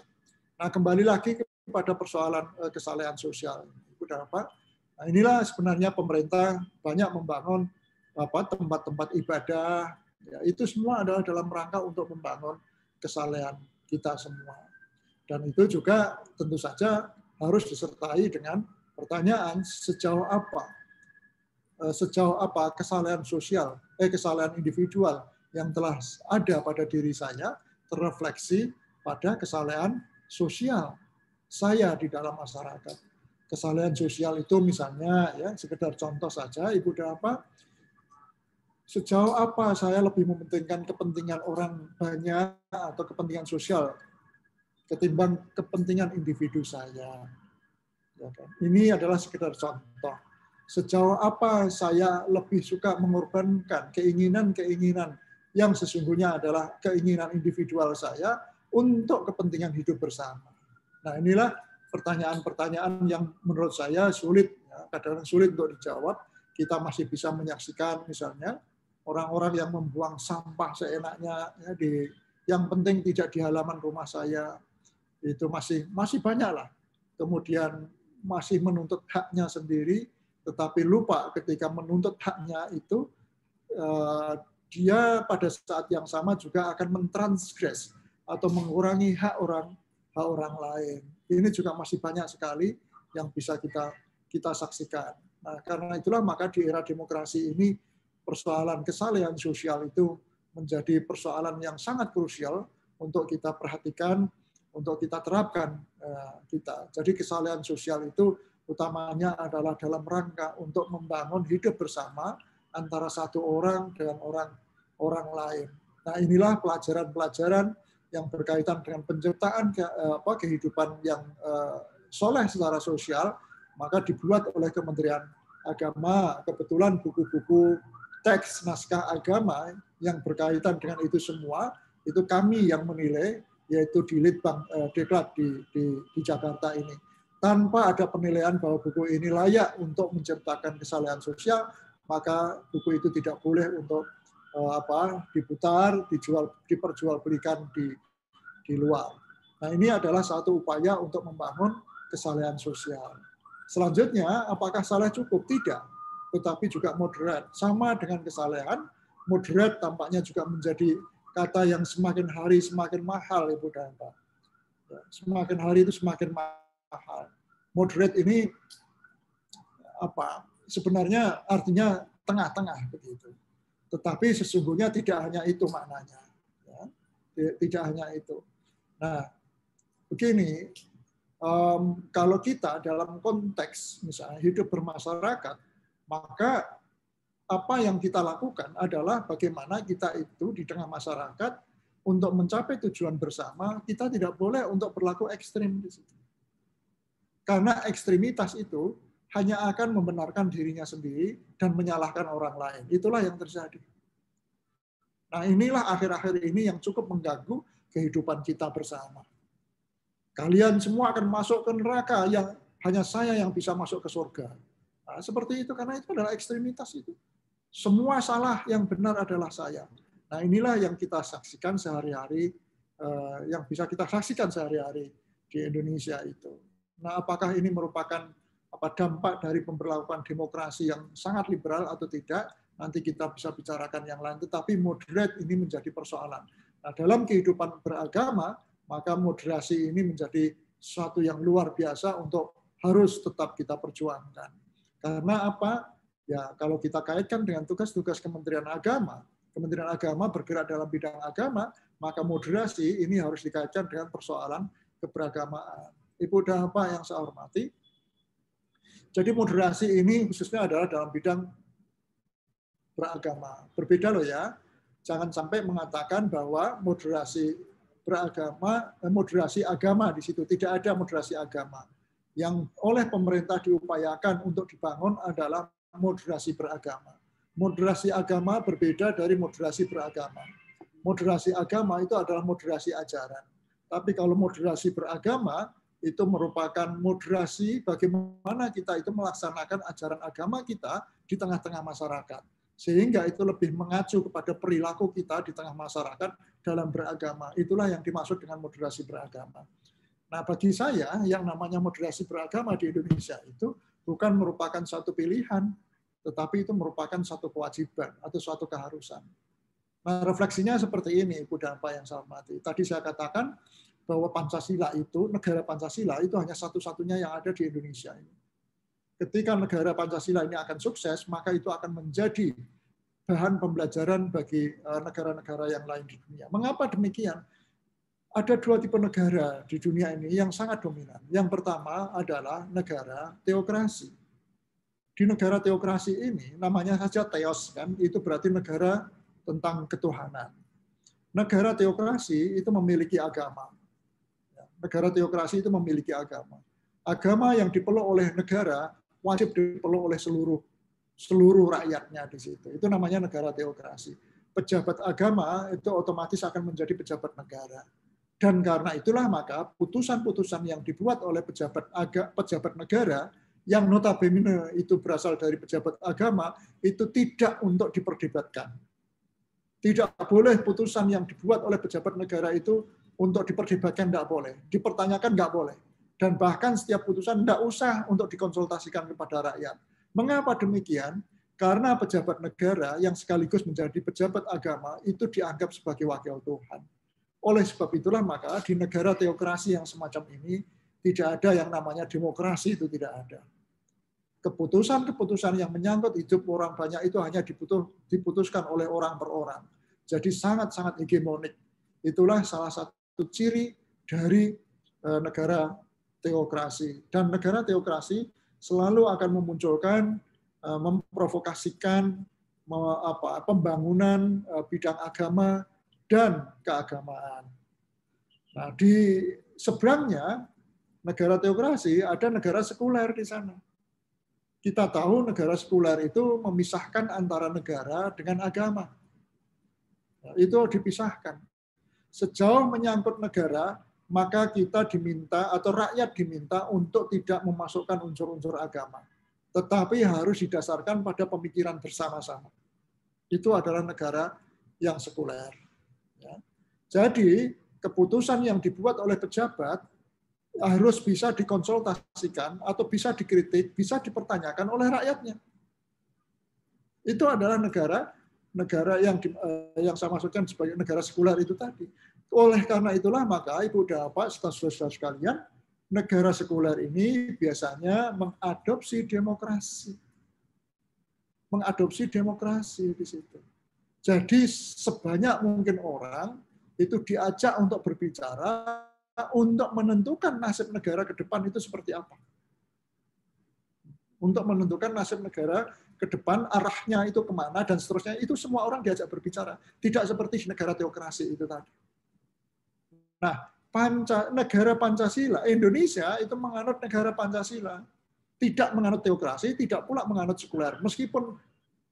Nah, kembali lagi kepada persoalan kesalehan sosial. Nah, inilah sebenarnya pemerintah banyak membangun tempat-tempat ibadah. Ya, itu semua adalah dalam rangka untuk membangun kesalehan kita semua. Dan itu juga tentu saja harus disertai dengan pertanyaan sejauh apa kesalehan sosial, kesalehan individual yang telah ada pada diri saya terrefleksi pada kesalehan sosial saya di dalam masyarakat. Kesalehan sosial itu misalnya, ya sekedar contoh saja, Ibu Dapa, sejauh apa saya lebih mementingkan kepentingan orang banyak atau kepentingan sosial ketimbang kepentingan individu saya. Ya kan? Ini adalah sekedar contoh. Sejauh apa saya lebih suka mengorbankan keinginan-keinginan yang sesungguhnya adalah keinginan individual saya untuk kepentingan hidup bersama. Nah, inilah pertanyaan-pertanyaan yang menurut saya sulit, ya, kadang-kadang sulit untuk dijawab. Kita masih bisa menyaksikan misalnya orang-orang yang membuang sampah seenaknya, ya, yang penting tidak di halaman rumah saya, itu masih banyak lah. Kemudian masih menuntut haknya sendiri, tetapi lupa ketika menuntut haknya itu, dia pada saat yang sama juga akan mentransgres atau mengurangi hak orang lain. Ini juga masih banyak sekali yang bisa kita saksikan. Nah, karena itulah maka di era demokrasi ini persoalan kesalehan sosial itu menjadi persoalan yang sangat krusial untuk kita perhatikan, untuk kita terapkan kita. Jadi kesalehan sosial itu utamanya adalah dalam rangka untuk membangun hidup bersama antara satu orang dengan orang lain. Nah, inilah pelajaran-pelajaran yang berkaitan dengan penciptaan kehidupan yang soleh secara sosial, maka dibuat oleh Kementerian Agama. Kebetulan buku-buku teks naskah agama yang berkaitan dengan itu semua, itu kami yang menilai, yaitu di Litbang Deklat di Jakarta ini. Tanpa ada penilaian bahwa buku ini layak untuk menciptakan kesalehan sosial, maka buku itu tidak boleh untuk diputar, diperjualbelikan di luar. Nah, ini adalah satu upaya untuk membangun kesalehan sosial. Selanjutnya, apakah saleh cukup? Tidak, tetapi juga moderat. Sama dengan kesalehan, moderat tampaknya juga menjadi kata yang semakin hari semakin mahal, Ibu dan Pak. Semakin hari itu semakin mahal. Moderate ini sebenarnya artinya tengah-tengah begitu. Tetapi sesungguhnya tidak hanya itu maknanya. Ya. Tidak hanya itu. Nah, begini, kalau kita dalam konteks misalnya hidup bermasyarakat, maka apa yang kita lakukan adalah bagaimana kita itu di tengah masyarakat untuk mencapai tujuan bersama, kita tidak boleh untuk berlaku ekstrim di situ. Karena ekstremitas itu hanya akan membenarkan dirinya sendiri dan menyalahkan orang lain. Itulah yang terjadi. Nah, inilah akhir-akhir ini yang cukup mengganggu kehidupan kita bersama. Kalian semua akan masuk ke neraka, yang hanya saya yang bisa masuk ke surga. Nah, seperti itu, karena itu adalah ekstremitas itu. Semua salah, yang benar adalah saya. Nah, inilah yang kita saksikan sehari-hari, yang bisa kita saksikan sehari-hari di Indonesia itu. Nah, apakah ini merupakan dampak dari pemberlakuan demokrasi yang sangat liberal atau tidak? Nanti kita bisa bicarakan yang lain. Tetapi moderate ini menjadi persoalan. Nah, dalam kehidupan beragama, maka moderasi ini menjadi sesuatu yang luar biasa untuk harus tetap kita perjuangkan. Karena apa? Ya, kalau kita kaitkan dengan tugas-tugas Kementerian Agama bergerak dalam bidang agama, maka moderasi ini harus dikaitkan dengan persoalan keberagamaan. Ibu dan Bapak yang saya hormati, jadi moderasi ini khususnya adalah dalam bidang beragama. Berbeda loh ya, jangan sampai mengatakan bahwa moderasi beragama, moderasi agama di situ. Tidak ada moderasi agama. Yang oleh pemerintah diupayakan untuk dibangun adalah moderasi beragama. Moderasi agama berbeda dari moderasi beragama. Moderasi agama itu adalah moderasi ajaran. Tapi kalau moderasi beragama, itu merupakan moderasi bagaimana kita itu melaksanakan ajaran agama kita di tengah-tengah masyarakat. Sehingga itu lebih mengacu kepada perilaku kita di tengah masyarakat dalam beragama. Itulah yang dimaksud dengan moderasi beragama. Nah, bagi saya yang namanya moderasi beragama di Indonesia itu bukan merupakan satu pilihan, tetapi itu merupakan satu kewajiban atau suatu keharusan. Nah, refleksinya seperti ini, Ibu dan Bapak yang saya hormati. Tadi saya katakan bahwa Pancasila itu, negara Pancasila itu hanya satu-satunya yang ada di Indonesia ini. Ketika negara Pancasila ini akan sukses, maka itu akan menjadi bahan pembelajaran bagi negara-negara yang lain di dunia. Mengapa demikian? Ada dua tipe negara di dunia ini yang sangat dominan. Yang pertama adalah negara teokrasi. Di negara teokrasi ini, namanya saja teos, kan? Itu berarti negara tentang ketuhanan. Negara teokrasi itu memiliki agama. Negara teokrasi itu memiliki agama. Agama yang dipeluk oleh negara wajib dipeluk oleh seluruh rakyatnya di situ. Itu namanya negara teokrasi. Pejabat agama itu otomatis akan menjadi pejabat negara. Dan karena itulah maka putusan-putusan yang dibuat oleh pejabat negara yang notabene itu berasal dari pejabat agama itu tidak untuk diperdebatkan. Tidak boleh putusan yang dibuat oleh pejabat negara itu untuk diperdebatkan, tidak boleh. Dipertanyakan, tidak boleh. Dan bahkan setiap putusan tidak usah untuk dikonsultasikan kepada rakyat. Mengapa demikian? Karena pejabat negara yang sekaligus menjadi pejabat agama itu dianggap sebagai wakil Tuhan. Oleh sebab itulah maka di negara teokrasi yang semacam ini tidak ada yang namanya demokrasi, itu tidak ada. Keputusan-keputusan yang menyangkut hidup orang banyak itu hanya diputuskan oleh orang per orang. Jadi sangat-sangat hegemonik. Itulah salah satu ciri dari negara teokrasi. Dan negara teokrasi selalu akan memunculkan, memprovokasikan pembangunan bidang agama dan keagamaan. Nah, di seberangnya negara teokrasi ada negara sekuler di sana. Kita tahu negara sekuler itu memisahkan antara negara dengan agama. Nah, itu dipisahkan. Sejauh menyangkut negara, maka kita diminta atau rakyat diminta untuk tidak memasukkan unsur-unsur agama. Tetapi harus didasarkan pada pemikiran bersama-sama. Itu adalah negara yang sekuler. Ya. Jadi, keputusan yang dibuat oleh pejabat harus bisa dikonsultasikan atau bisa dikritik, bisa dipertanyakan oleh rakyatnya. Itu adalah negara yang saya maksudkan sebagai negara sekuler itu tadi. Oleh karena itulah maka Ibu dan Bapak, saudara-saudara sekalian, negara sekuler ini biasanya mengadopsi demokrasi. Mengadopsi demokrasi di situ. Jadi sebanyak mungkin orang itu diajak untuk berbicara untuk menentukan nasib negara ke depan itu seperti apa. Untuk menentukan nasib negara ke depan, arahnya itu kemana, dan seterusnya, itu semua orang diajak berbicara. Tidak seperti di negara teokrasi itu tadi. Nah, negara Pancasila, Indonesia itu menganut negara Pancasila. Tidak menganut teokrasi, tidak pula menganut sekuler.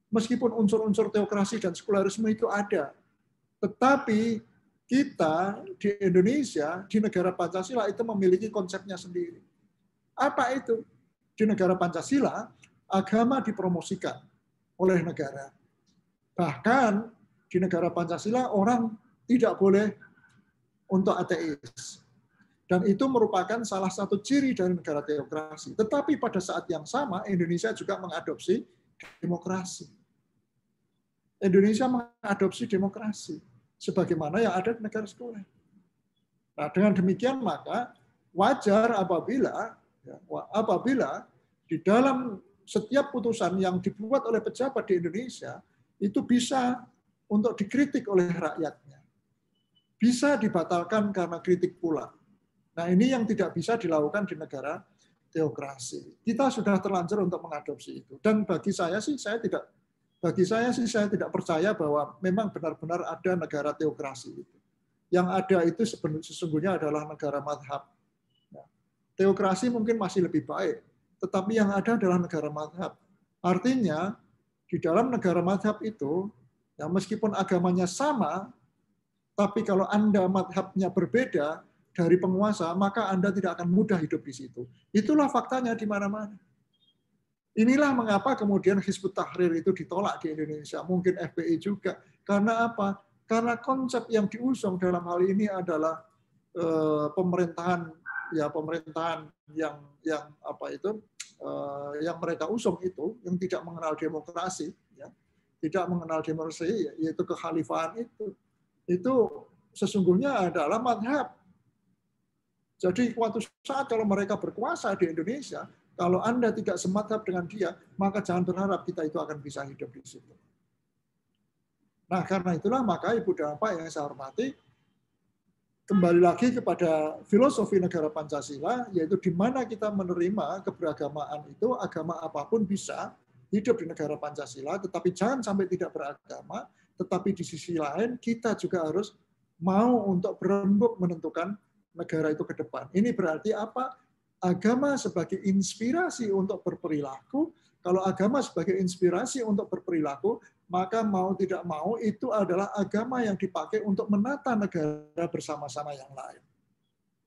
Meskipun unsur-unsur teokrasi dan sekularisme itu ada. Tetapi kita di Indonesia, di negara Pancasila itu memiliki konsepnya sendiri. Apa itu? Di negara Pancasila, agama dipromosikan oleh negara. Bahkan di negara Pancasila orang tidak boleh untuk ateis. Dan itu merupakan salah satu ciri dari negara teokrasi. Tetapi pada saat yang sama Indonesia juga mengadopsi demokrasi. Indonesia mengadopsi demokrasi. sebagaimana yang ada di negara sekuler. Nah, dengan demikian maka wajar apabila di dalam setiap putusan yang dibuat oleh pejabat di Indonesia itu bisa untuk dikritik oleh rakyatnya. Bisa dibatalkan karena kritik pula. Nah, ini yang tidak bisa dilakukan di negara teokrasi. Kita sudah terlanjur untuk mengadopsi itu. Dan bagi saya sih saya tidak percaya bahwa memang benar-benar ada negara teokrasi itu. Yang ada itu sesungguhnya adalah negara madhab. Teokrasi mungkin masih lebih baik, tetapi yang ada adalah negara madhab. Artinya, di dalam negara madhab itu, ya meskipun agamanya sama, tapi kalau Anda madhabnya berbeda dari penguasa, maka Anda tidak akan mudah hidup di situ. Itulah faktanya di mana-mana. Inilah mengapa kemudian Hizbut Tahrir itu ditolak di Indonesia, mungkin FPI juga. Karena apa? Karena konsep yang diusung dalam hal ini adalah pemerintahan yang yang mereka usung itu, yang tidak mengenal demokrasi, ya, tidak mengenal demokrasi, yaitu kekhalifahan itu sesungguhnya adalah madhab. Jadi suatu saat kalau mereka berkuasa di Indonesia, kalau Anda tidak semadhab dengan dia, maka jangan berharap kita itu akan bisa hidup di situ. Nah, karena itulah maka Ibu dan Bapak yang saya hormati, kembali lagi kepada filosofi negara Pancasila, yaitu di mana kita menerima keberagamaan itu, agama apapun bisa hidup di negara Pancasila, tetapi jangan sampai tidak beragama, tetapi di sisi lain kita juga harus mau untuk berembuk menentukan negara itu ke depan. Ini berarti apa? Agama sebagai inspirasi untuk berperilaku. Kalau agama sebagai inspirasi untuk berperilaku, maka mau tidak mau itu adalah agama yang dipakai untuk menata negara bersama-sama yang lain.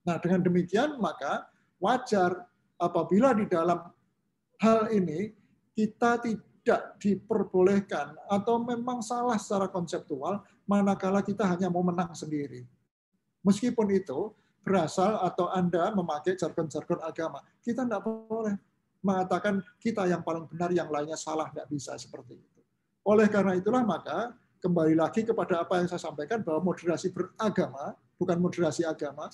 Nah, dengan demikian maka wajar apabila di dalam hal ini kita tidak diperbolehkan atau memang salah secara konseptual manakala kita hanya mau menang sendiri. Meskipun itu berasal atau Anda memakai jargon-jargon agama, kita tidak boleh mengatakan kita yang paling benar, yang lainnya salah, tidak bisa seperti itu. Oleh karena itulah maka kembali lagi kepada apa yang saya sampaikan bahwa moderasi beragama, bukan moderasi agama.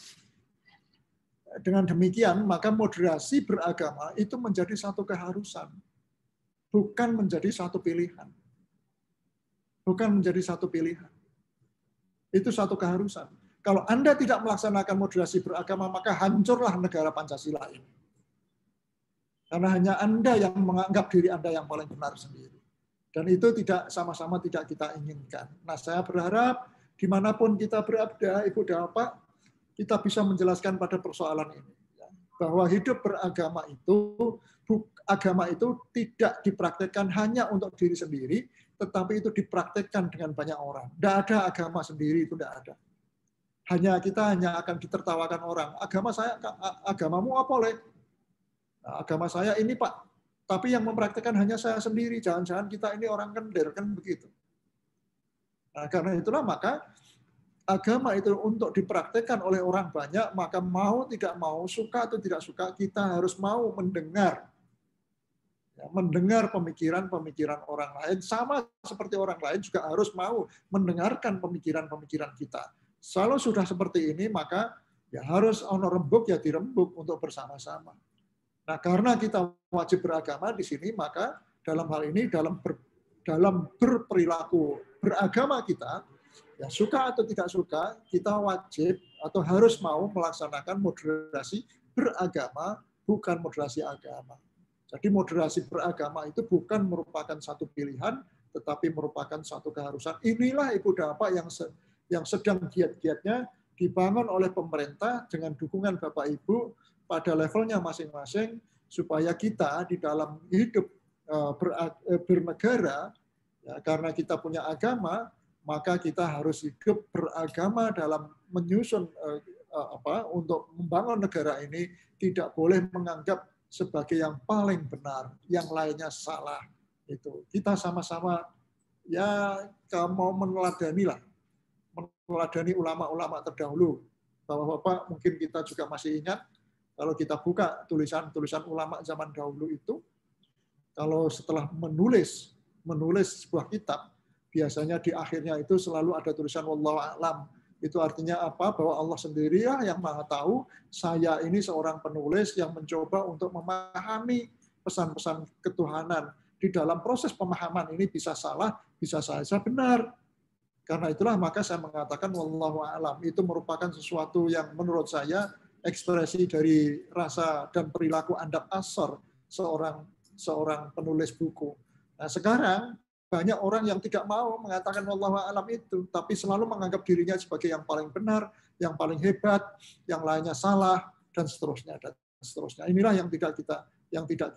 Dengan demikian maka moderasi beragama itu menjadi satu keharusan, bukan menjadi satu pilihan. Bukan menjadi satu pilihan. Itu satu keharusan. Kalau Anda tidak melaksanakan moderasi beragama, maka hancurlah negara Pancasila ini. Karena hanya Anda yang menganggap diri Anda yang paling benar sendiri. Dan itu tidak sama-sama tidak kita inginkan. Nah, saya berharap dimanapun kita berada, Ibu dan Bapak, kita bisa menjelaskan pada persoalan ini. Bahwa hidup beragama itu tidak dipraktekkan hanya untuk diri sendiri, tetapi itu dipraktekkan dengan banyak orang. Tidak ada agama sendiri, itu tidak ada. Kita hanya akan ditertawakan orang. Agamamu apa, Le? Nah, agama saya ini, Pak. Tapi yang mempraktekkan hanya saya sendiri. Jangan-jangan kita ini orang kender, kan begitu. Nah, karena itulah maka agama itu untuk dipraktekkan oleh orang banyak, maka mau tidak mau, suka atau tidak suka, kita harus mau mendengar. Ya, mendengar pemikiran-pemikiran orang lain. Sama seperti orang lain juga harus mau mendengarkan pemikiran-pemikiran kita. Kalau sudah seperti ini, maka ya harus ono rembuk ya dirembuk untuk bersama-sama. Nah, karena kita wajib beragama di sini, maka dalam hal ini dalam berperilaku beragama kita, ya suka atau tidak suka, kita wajib atau harus mau melaksanakan moderasi beragama, bukan moderasi agama. Jadi moderasi beragama itu bukan merupakan satu pilihan, tetapi merupakan satu keharusan. Inilah Ibu dan Bapak yang sedang giat-giatnya dibangun oleh pemerintah dengan dukungan Bapak Ibu pada levelnya masing-masing, supaya kita di dalam hidup bernegara, ya, karena kita punya agama, maka kita harus hidup beragama dalam menyusun untuk membangun negara ini, tidak boleh menganggap sebagai yang paling benar, yang lainnya salah. Itu kita sama-sama ya mau meneladani ulama-ulama terdahulu. Bapak-bapak mungkin kita juga masih ingat kalau kita buka tulisan-tulisan ulama zaman dahulu itu, kalau setelah menulis sebuah kitab, biasanya di akhirnya itu selalu ada tulisan wallahu a'lam. Itu artinya apa? Bahwa Allah sendirilah yang Maha tahu. Saya ini seorang penulis yang mencoba untuk memahami pesan-pesan ketuhanan. Di dalam proses pemahaman ini bisa salah, bisa saja benar. Karena itulah maka saya mengatakan wallahu a'lam. Itu merupakan sesuatu yang menurut saya ekspresi dari rasa dan perilaku andap asor seorang penulis buku. Nah, sekarang banyak orang yang tidak mau mengatakan wallahu a'lam itu, tapi selalu menganggap dirinya sebagai yang paling benar, yang paling hebat, yang lainnya salah, dan seterusnya dan seterusnya. Inilah yang tidak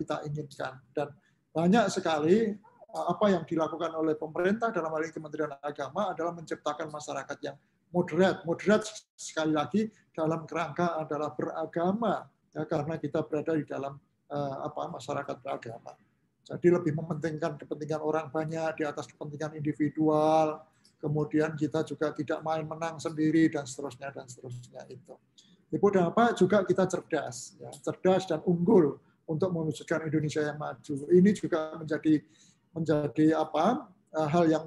kita inginkan. Dan banyak sekali apa yang dilakukan oleh pemerintah dalam hal ini Kementerian Agama adalah menciptakan masyarakat yang moderat. Moderat sekali lagi dalam kerangka adalah beragama, ya, karena kita berada di dalam masyarakat beragama. Jadi lebih mementingkan kepentingan orang banyak di atas kepentingan individual. Kemudian kita juga tidak main menang sendiri dan seterusnya itu. Ibu dan Bapak juga kita cerdas, ya, cerdas dan unggul untuk mewujudkan Indonesia yang maju. Ini juga menjadi hal yang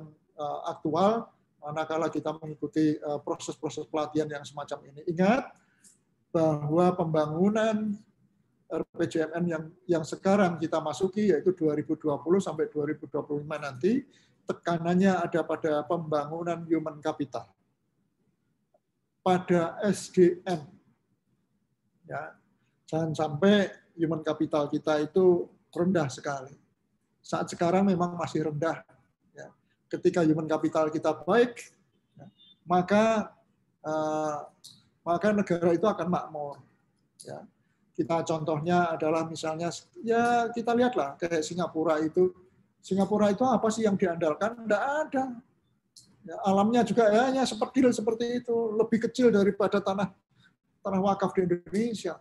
aktual manakala kita mengikuti proses-proses pelatihan yang semacam ini. Ingat bahwa pembangunan RPJMN yang sekarang kita masuki, yaitu 2020 sampai 2025 nanti, tekanannya ada pada pembangunan human capital, pada SDM. Ya, jangan sampai human capital kita itu rendah sekali. Saat sekarang memang masih rendah. Ya. Ketika human capital kita baik, ya, maka negara itu akan makmur. Ya. Kita contohnya adalah misalnya, ya kita lihatlah kayak Singapura itu. Singapura itu apa sih yang diandalkan? Tidak ada. Ya, alamnya juga ya, hanya seperti itu, lebih kecil daripada tanah wakaf di Indonesia.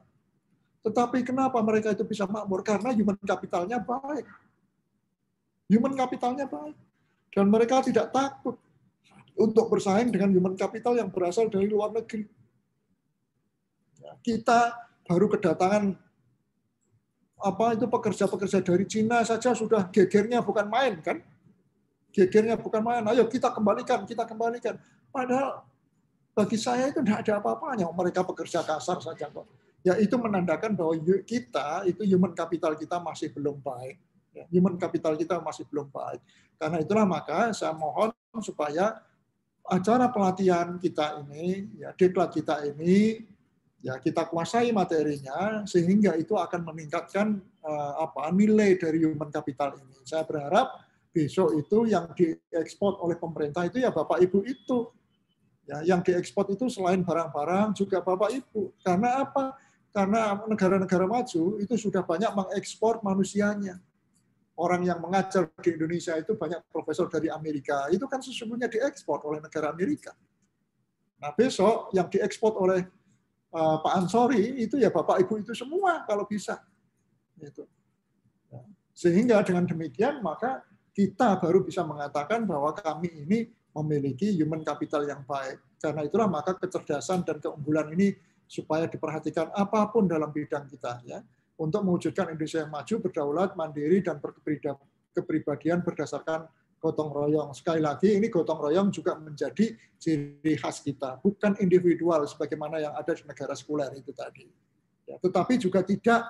Tetapi kenapa mereka itu bisa makmur? Karena human capitalnya baik. Human capitalnya baik. Dan mereka tidak takut untuk bersaing dengan human capital yang berasal dari luar negeri. Ya, kita baru kedatangan pekerja-pekerja dari Cina saja sudah gegernya bukan main, kan? Gegernya bukan main. Ayo kita kembalikan. Padahal bagi saya itu tidak ada apa-apanya. Mereka bekerja kasar saja kok. Ya itu menandakan bahwa kita itu human capital kita masih belum baik. Ya, human capital kita masih belum baik. Karena itulah maka saya mohon supaya acara pelatihan kita ini, ya diklat kita ini, ya kita kuasai materinya sehingga itu akan meningkatkan nilai dari human capital ini. Saya berharap besok itu yang diekspor oleh pemerintah itu ya Bapak Ibu itu. Ya, yang diekspor itu selain barang-barang juga Bapak Ibu. Karena apa? Karena negara-negara maju itu sudah banyak mengekspor manusianya. Orang yang mengajar di Indonesia itu banyak profesor dari Amerika. Itu kan sesungguhnya diekspor oleh negara Amerika. Nah, besok yang diekspor oleh Pak Ansori itu ya Bapak Ibu itu semua kalau bisa. Gitu. Sehingga dengan demikian maka kita baru bisa mengatakan bahwa kami ini memiliki human capital yang baik. Karena itulah maka kecerdasan dan keunggulan ini supaya diperhatikan apapun dalam bidang kita, ya, untuk mewujudkan Indonesia yang maju, berdaulat, mandiri, dan berkepribadian berdasarkan gotong royong. Sekali lagi, ini gotong royong juga menjadi ciri khas kita, bukan individual sebagaimana yang ada di negara sekuler itu tadi. Ya, tetapi juga tidak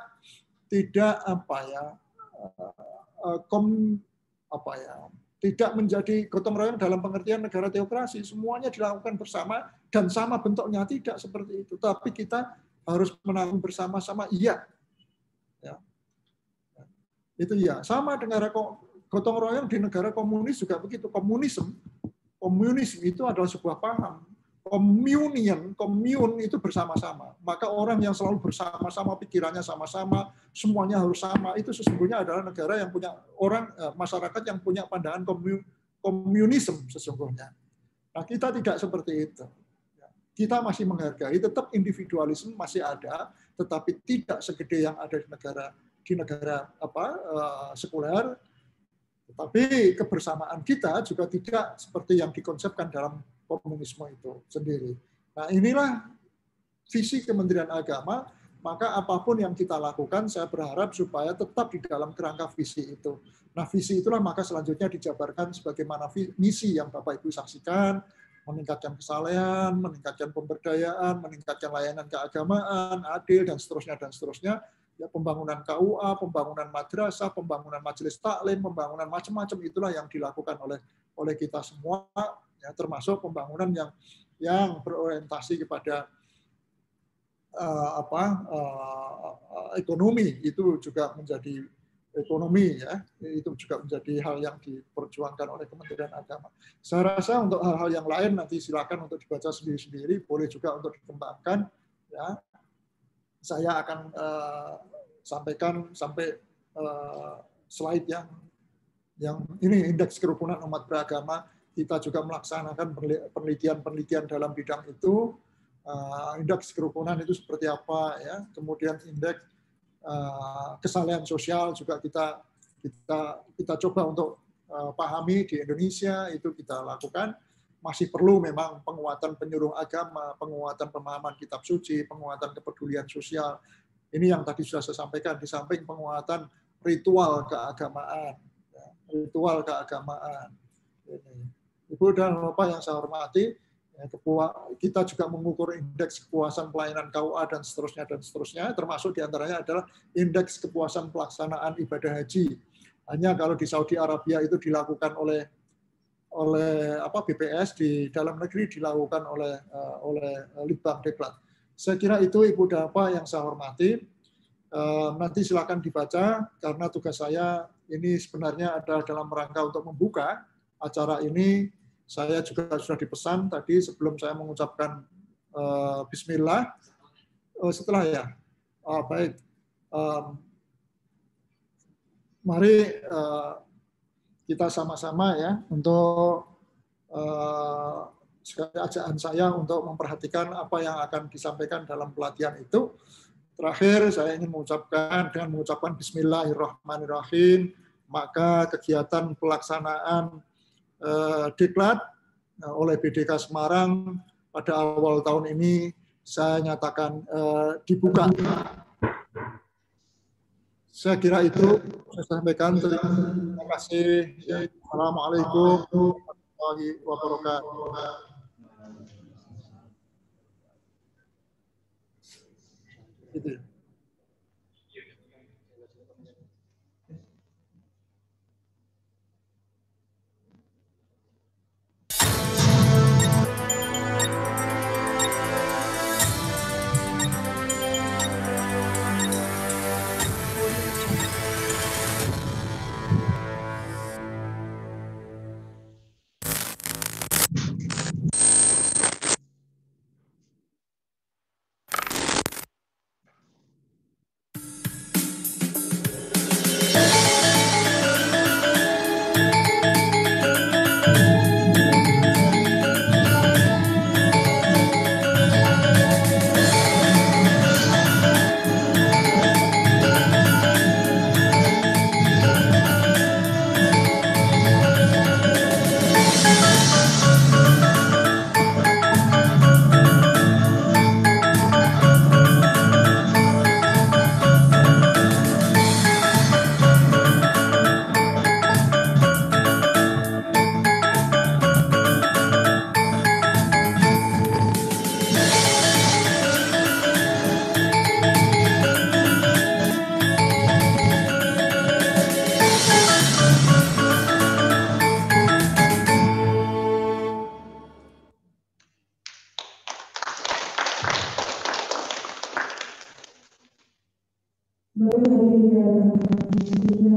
tidak menjadi gotong royong dalam pengertian negara teokrasi. Semuanya dilakukan bersama dan sama bentuknya, tidak seperti itu. Tapi kita harus menanggung bersama-sama, iya. Ya. Itu ya. Sama dengan gotong royong di negara komunis juga begitu. Komunisme itu adalah sebuah paham. Komun itu bersama-sama. Maka orang yang selalu bersama-sama, pikirannya sama-sama, semuanya harus sama, itu sesungguhnya adalah negara yang punya masyarakat yang punya pandangan komunisme sesungguhnya. Nah, kita tidak seperti itu. Kita masih menghargai, tetap individualisme masih ada, tetapi tidak segede yang ada di negara sekuler. Tetapi kebersamaan kita juga tidak seperti yang dikonsepkan dalam komunisme itu sendiri. Nah, inilah visi Kementerian Agama maka apapun yang kita lakukan, saya berharap supaya tetap di dalam kerangka visi itu. Nah, visi itulah maka selanjutnya dijabarkan sebagaimana misi yang Bapak Ibu saksikan, meningkatkan kesalehan, meningkatkan pemberdayaan, meningkatkan layanan keagamaan, adil, dan seterusnya, ya, pembangunan KUA, pembangunan madrasah, pembangunan majelis taklim, pembangunan macam-macam itulah yang dilakukan oleh kita semua, ya, termasuk pembangunan yang berorientasi kepada ekonomi, itu juga menjadi ekonomi, ya, itu juga menjadi hal yang diperjuangkan oleh Kementerian Agama. Saya rasa untuk hal-hal yang lain nanti silakan untuk dibaca sendiri-sendiri, boleh juga untuk dikembangkan, ya. Saya akan sampaikan sampai slide yang ini indeks kerukunan umat beragama. Kita juga melaksanakan penelitian dalam bidang itu. Indeks kerukunan itu seperti apa, ya. Kemudian indeks kesalahan sosial juga kita coba untuk pahami di Indonesia, itu kita lakukan. Masih perlu memang penguatan penyuluh agama, penguatan pemahaman kitab suci, penguatan kepedulian sosial. Ini yang tadi sudah saya sampaikan, di samping penguatan ritual keagamaan. Ya, ritual keagamaan. Ibu dan Bapak yang saya hormati, ya, kita juga mengukur indeks kepuasan pelayanan KUA dan seterusnya, termasuk diantaranya adalah indeks kepuasan pelaksanaan ibadah haji. Hanya kalau di Saudi Arabia itu dilakukan oleh BPS, di dalam negeri dilakukan oleh Litbang Deklat. Saya kira itu Ibu dan Bapak yang saya hormati. Nanti silakan dibaca, karena tugas saya ini sebenarnya adalah dalam rangka untuk membuka acara ini. Saya juga sudah dipesan tadi sebelum saya mengucapkan Bismillah. Setelah ya, baik. Mari kita sama-sama, ya, untuk sekali ajakan saya untuk memperhatikan apa yang akan disampaikan dalam pelatihan itu. Terakhir, saya ingin mengucapkan Bismillahirrahmanirrahim, maka kegiatan pelaksanaan Diklat oleh BDK Semarang pada awal tahun ini saya nyatakan dibuka. Saya kira itu saya sampaikan. Terima kasih. Assalamualaikum warahmatullahi wabarakatuh. Gitu.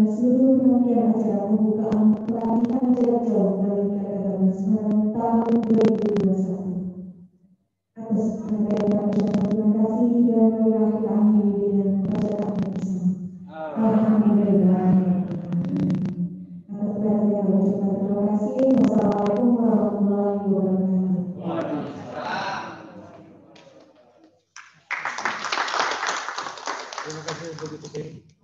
Seluruh rangkaian acara pembukaan pelatihan jarak jauh Balai Agama Semarang tahun 2021. Atas rangkaian ucapan terima kasih dan akhir dengan bacaan bersama. Alhamdulillah. Atas rangkaian ucapan terima kasih. Wassalamualaikum warahmatullahi wabarakatuh. Terima kasih untuk itu.